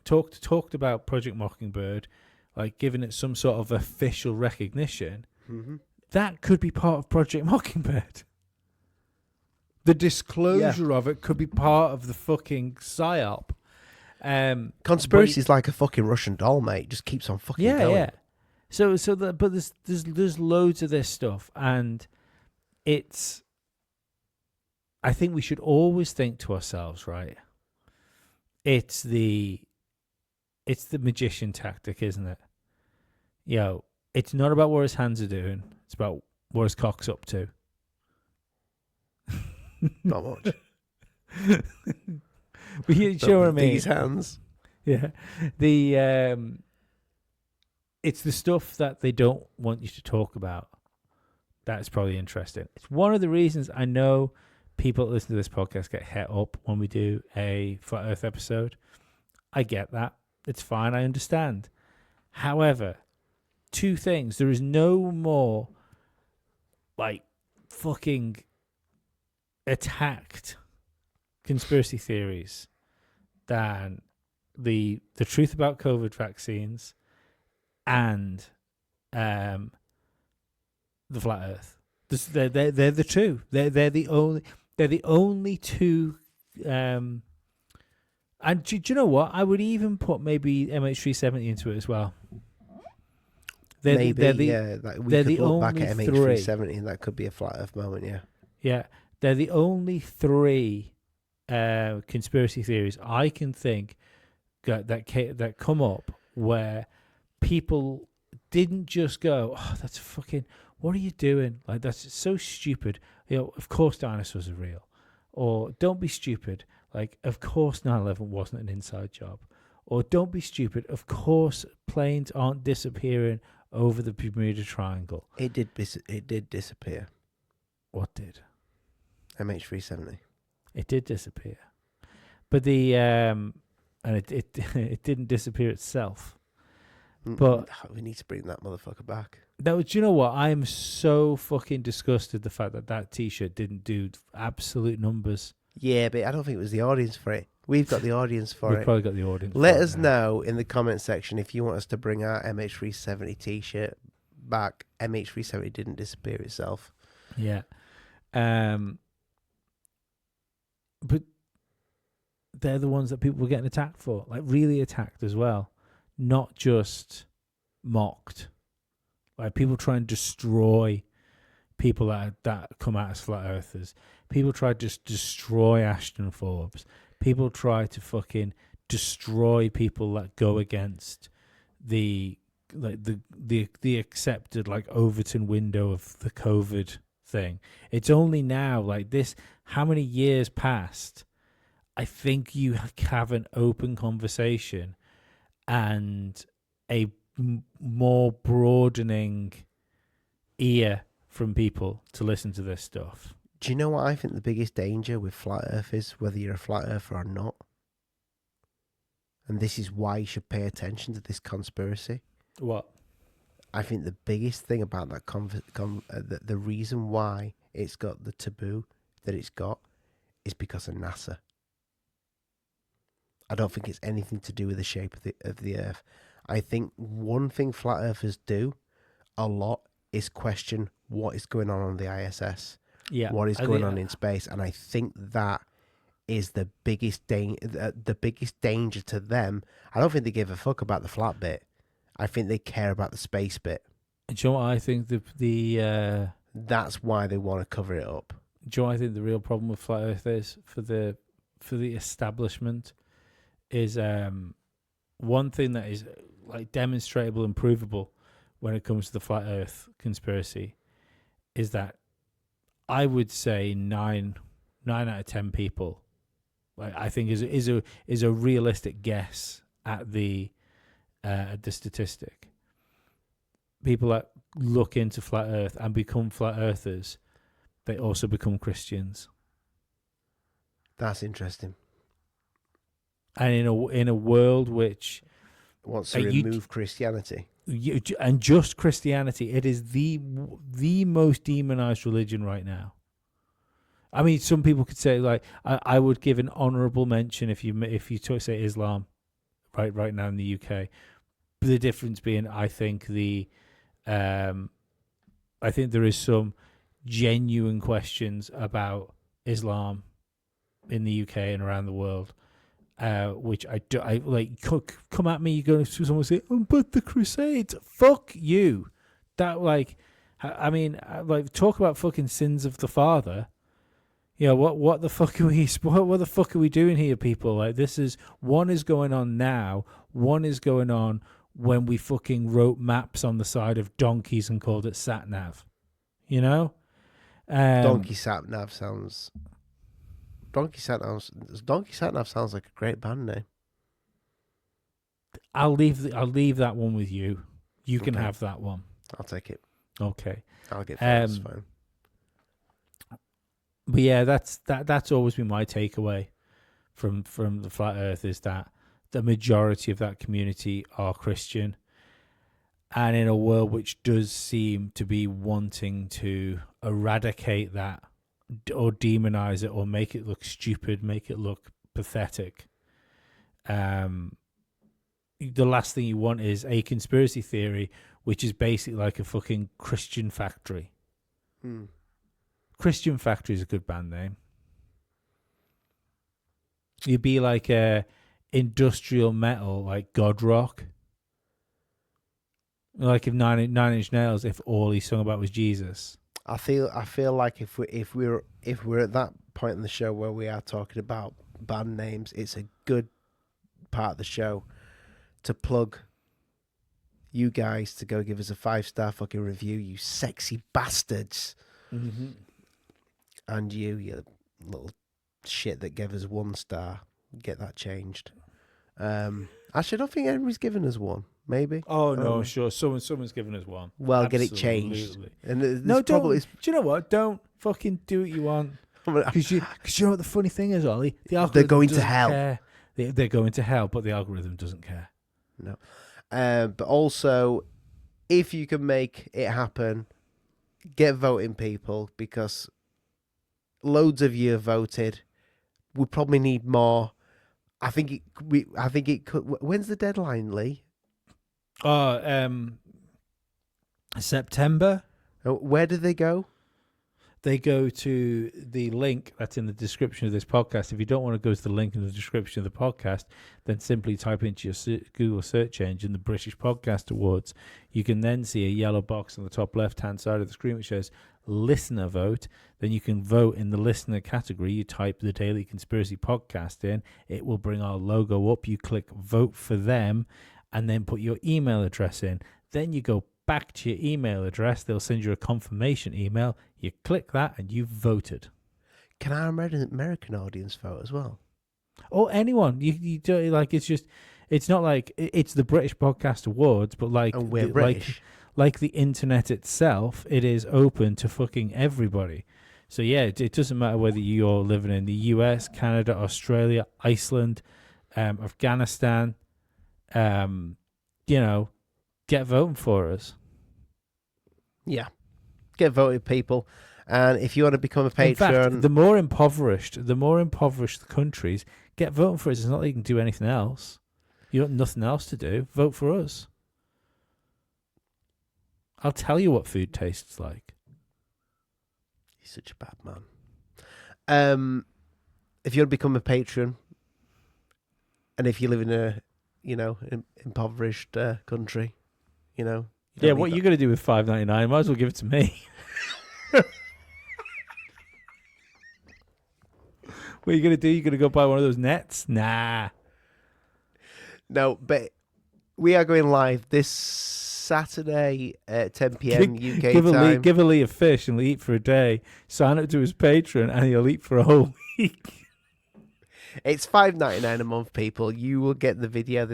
talked about Project Mockingbird, like giving it some sort of official recognition, that could be part of Project Mockingbird. The disclosure of it could be part of the fucking psyop. Conspiracy is like a fucking Russian doll, mate. Just keeps on fucking going. Yeah. But there's loads of this stuff, and it's. I think we should always think to ourselves, right? It's the magician tactic, isn't it? It's not about what his hands are doing. It's about what his cock's up to. Not much. But you sure what I mean? These hands. Yeah. It's the stuff that they don't want you to talk about. That's probably interesting. It's one of the reasons I know people that listen to this podcast get het up when we do a Flat Earth episode. I get that. It's fine. I understand. However, two things. There is no more like fucking attacked conspiracy theories than the truth about COVID vaccines and the flat Earth. They're the two. They're the only two. And do you know what? I would even put maybe MH370 into it as well. We could look back at MH370 and that could be a flat Earth moment. Yeah. Yeah, they're the only three conspiracy theories I can think that come up where people didn't just go, "Oh, that's fucking. What are you doing? Like that's so stupid." Of course dinosaurs are real, or don't be stupid. Like, of course 9/11 wasn't an inside job, or don't be stupid. Of course planes aren't disappearing over the Bermuda Triangle. It did disappear. What did? MH370. It did disappear, but and it didn't disappear itself. But we need to bring that motherfucker back. Do you know what? I am so fucking disgusted the fact that T-shirt didn't do absolute numbers. Yeah, but I don't think it was the audience for it. We've got the audience for it. We've probably got the audience. Let us know in the comment section if you want us to bring our MH370 T-shirt back. MH370 didn't disappear itself. Yeah. But they're the ones that people were getting attacked for, like really attacked as well, not just mocked. Like people try and destroy people that come out as flat earthers. People try to just destroy Ashton Forbes. People try to fucking destroy people that go against the accepted like Overton window of the COVID thing. It's only now, like this, how many years passed? I think you have an open conversation and a more broadening ear from people to listen to this stuff. Do you know what I think the biggest danger with flat earth is, whether you're a flat earther or not? And this is why you should pay attention to this conspiracy. What? I think the biggest thing about that the reason why it's got the taboo that it's got is because of NASA. I don't think it's anything to do with the shape of the Earth. I think one thing flat earthers do a lot is question what is going on the ISS. Yeah, what is going on in space, and I think that is the biggest danger to them. I don't think they give a fuck about the flat bit. I think they care about the space bit. And do you know what I think that's why they want to cover it up. Do you know what I think the real problem with flat Earth is for the establishment is one thing that is like demonstrable and provable when it comes to the flat Earth conspiracy is that I would say 9 out of 10 people, like I think is a realistic guess at the statistic. People that look into flat Earth and become flat earthers, they also become Christians. That's interesting. And in a world which wants to remove Christianity and just Christianity, it is the most demonized religion right now. I mean, some people could say like I would give an honourable mention if you say Islam, right now in the UK. The difference being, I think there is some genuine questions about Islam in the UK and around the world, which I like. Come at me, you're going to someone say, "But the Crusades, fuck you." That like, I mean, like talk about fucking sins of the father. Yeah, what the fuck are we doing here, people? Like one is going on now, one is going on when we fucking wrote maps on the side of donkeys and called it sat nav. You know? Donkey Sat Nav sounds like a great band name. I'll leave that one with you. You can have that one. I'll take it. Okay. I'll get first, fine. But yeah, that's always been my takeaway from the Flat Earth, is that the majority of that community are Christian, and in a world which does seem to be wanting to eradicate that or demonize it or make it look stupid, make it look pathetic, the last thing you want is a conspiracy theory which is basically like a fucking Christian Factory. Christian Factory is a good band name. You'd be like a industrial metal, like God Rock. Like if Nine Inch Nails, if all he sung about was Jesus. I feel like if we're at that point in the show where we are talking about band names, it's a good part of the show to plug you guys to go give us a 5-star fucking review, you sexy bastards. Mm-hmm. And you little shit that gave us 1 star, get that changed. Actually, I don't think anybody's given us 1. Maybe. Oh no, sure. Someone's given us 1. Well, Absolutely. get it changed. And no, don't. Do you know what? Don't fucking do what you want. Because you know what the funny thing is, Ollie? The algorithm they're going to hell. Care. They're going to hell, but the algorithm doesn't care. No. But also, if you can make it happen, get voting, people, because loads of you have voted. We probably need more. I think it could. When's the deadline, Lee? September. Where do they go? They go to the link that's in the description of this podcast. If you don't want to go to the link in the description of the podcast, then simply type into your Google search engine the British Podcast Awards. You can then see a yellow box on the top left-hand side of the screen which says listener vote. Then you can vote in the listener category. You type the Daily Conspiracy Podcast in. It will bring our logo up. You click vote for them and then put your email address in. Then you go back to your email address. They'll send you a confirmation email. You click that and you've voted. Can our American audience vote as well? Or anyone. You do, like, it's not like it's the British Podcast Awards, but like, and we're British. Like the internet itself, it is open to fucking everybody. So yeah, it doesn't matter whether you're living in the US, Canada, Australia, Iceland, Afghanistan, get voting for us. Yeah. Get voted, people. And if you want to become a patron... In fact, the more impoverished the countries, get voting for us. It's not like you can do anything else. You got nothing else to do. Vote for us. I'll tell you what food tastes like. He's such a bad man. If you want to become a patron, and if you live in a, impoverished country, Yeah, what are you going to do with $5.99? Might as well give it to me. What are you going to do? You going to go buy one of those nets? Nah. No, but we are going live this Saturday at 10 p.m. UK time. Give Lee a fish and he'll eat for a day. Sign up to his Patreon and he'll eat for a whole week. It's $5.99 a month, people. You will get the video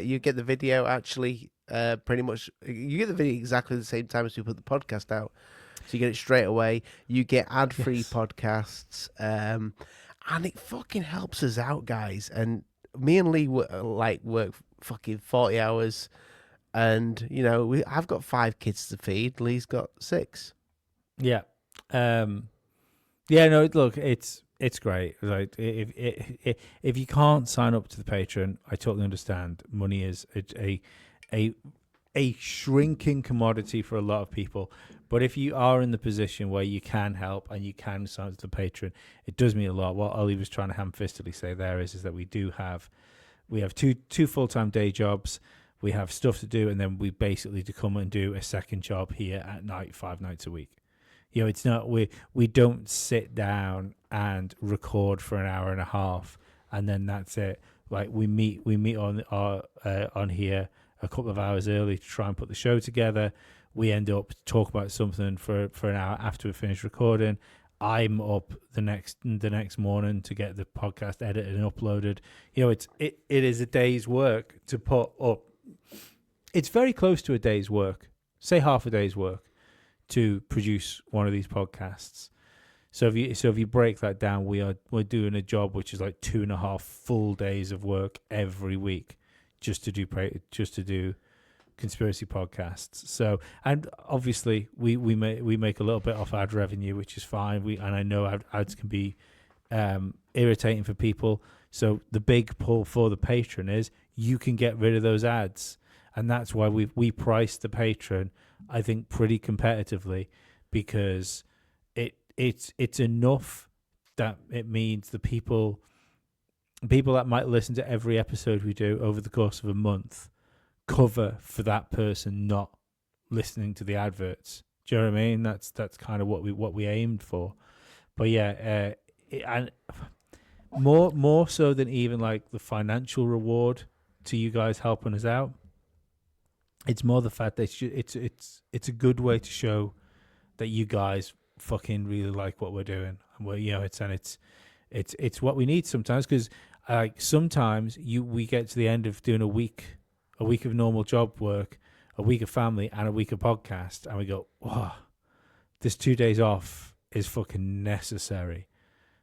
you get the video actually pretty much. You get the video exactly the same time as we put the podcast out. So you get it straight away. You get ad-free podcasts. And it fucking helps us out, guys. And me and Lee work fucking 40 hours. And, I've got 5 kids to feed. Lee's got 6. Yeah. Yeah, Yeah, no, look, it's great. Like, if you can't sign up to the Patreon, I totally understand. Money is a shrinking commodity for a lot of people. But if you are in the position where you can help and you can sign up to the Patreon, it does mean a lot. What Ollie was trying to ham-fistedly say there is that we have two full-time day jobs. We have stuff to do, and then we basically to come and do a second job here at night, 5 nights a week. You know, it's not we don't sit down and record for an hour and a half and then that's it. Like we meet on here a couple of hours early to try and put the show together. We end up talk about something for an hour after we finish recording. I'm up the next morning to get the podcast edited and uploaded. You know, it is a day's work to put up. It's very close to a day's work, say half a day's work, to produce one of these podcasts. So if you break that down, we're doing a job which is like 2.5 full days of work every week just to do conspiracy podcasts. So, and obviously we make a little bit off ad revenue, which is fine. And I know ads can be irritating for people. So the big pull for the patron is you can get rid of those ads, and that's why we price the patron, I think, pretty competitively, because it's enough that it means the people that might listen to every episode we do over the course of a month cover for that person not listening to the adverts. Do you know what I mean? That's kind of what we aimed for. But yeah, and more so than even like the financial reward to you guys helping us out, it's more the fact that it's a good way to show that you guys fucking really like what we're doing, and it's what we need sometimes, because sometimes we get to the end of doing a week of normal job work, a week of family, and a week of podcast, and we go, wow, this 2 days off is fucking necessary.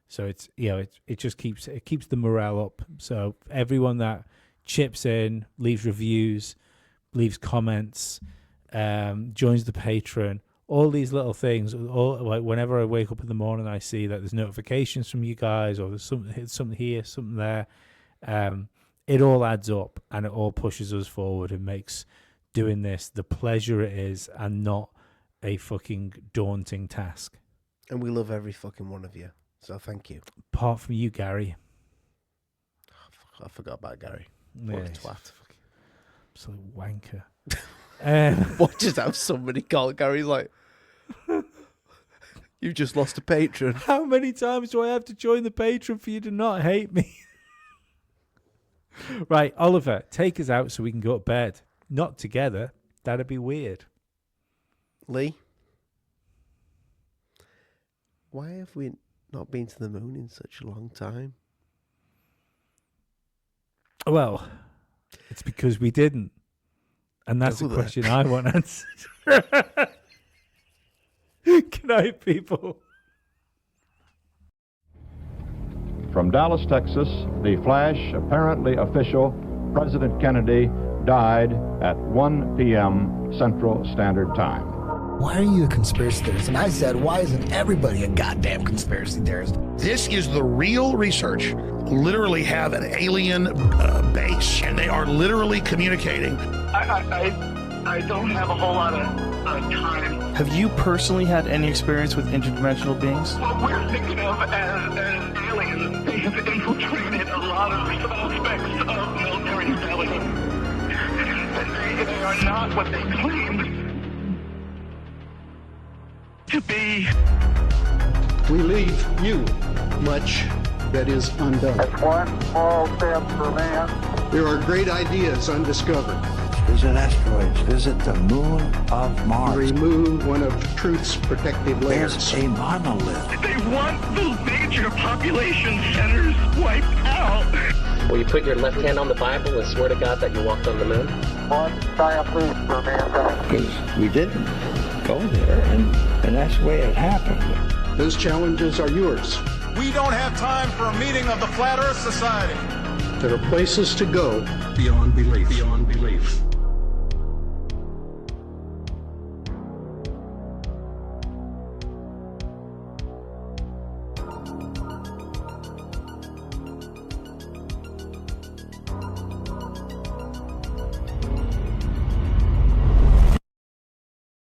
So it's, you know, it just keeps the morale up. So everyone that chips in, leaves reviews, leaves comments, joins the Patreon, all these little things, all like whenever I wake up in the morning, I see that there's notifications from you guys, or there's something here, something there. It all adds up, and it all pushes us forward and makes doing this the pleasure it is, and not a fucking daunting task. And we love every fucking one of you, so thank you. Apart from you, Gary. I forgot about Gary. Yeah, what a twat. Absolute wanker. What, just have somebody call Gary like, you just lost a patron. How many times do I have to join the Patreon for you to not hate me? Right, Oliver, take us out so we can go to bed. Not together. That'd be weird. Lee, why have we not been to the moon in such a long time? Well, it's because we didn't. And that's a question I want answered. Good night, people. From Dallas, Texas, the flash, apparently official, President Kennedy died at 1 p.m. Central Standard Time. Why are you a conspiracy theorist? And I said, why isn't everybody a goddamn conspiracy theorist? This is the real research. Literally have an alien base, and they are literally communicating. I don't have a whole lot of time. Have you personally had any experience with interdimensional beings? What we're thinking of as aliens, they have infiltrated a lot of aspects of military intelligence. And they are not what they claim to be. We leave you much that is undone. That's one small step for man. There are great ideas undiscovered. Visit asteroids. Visit the moon of Mars. Remove one of truth's protective layers. There's a monolith. They want the major population centers wiped out. Will you put your left hand on the Bible and swear to God that you walked on the moon? One giant leap for mankind. Because we didn't go there, and that's the way it happened. Those challenges are yours. We don't have time for a meeting of the Flat Earth Society. There are places to go beyond belief. Beyond belief.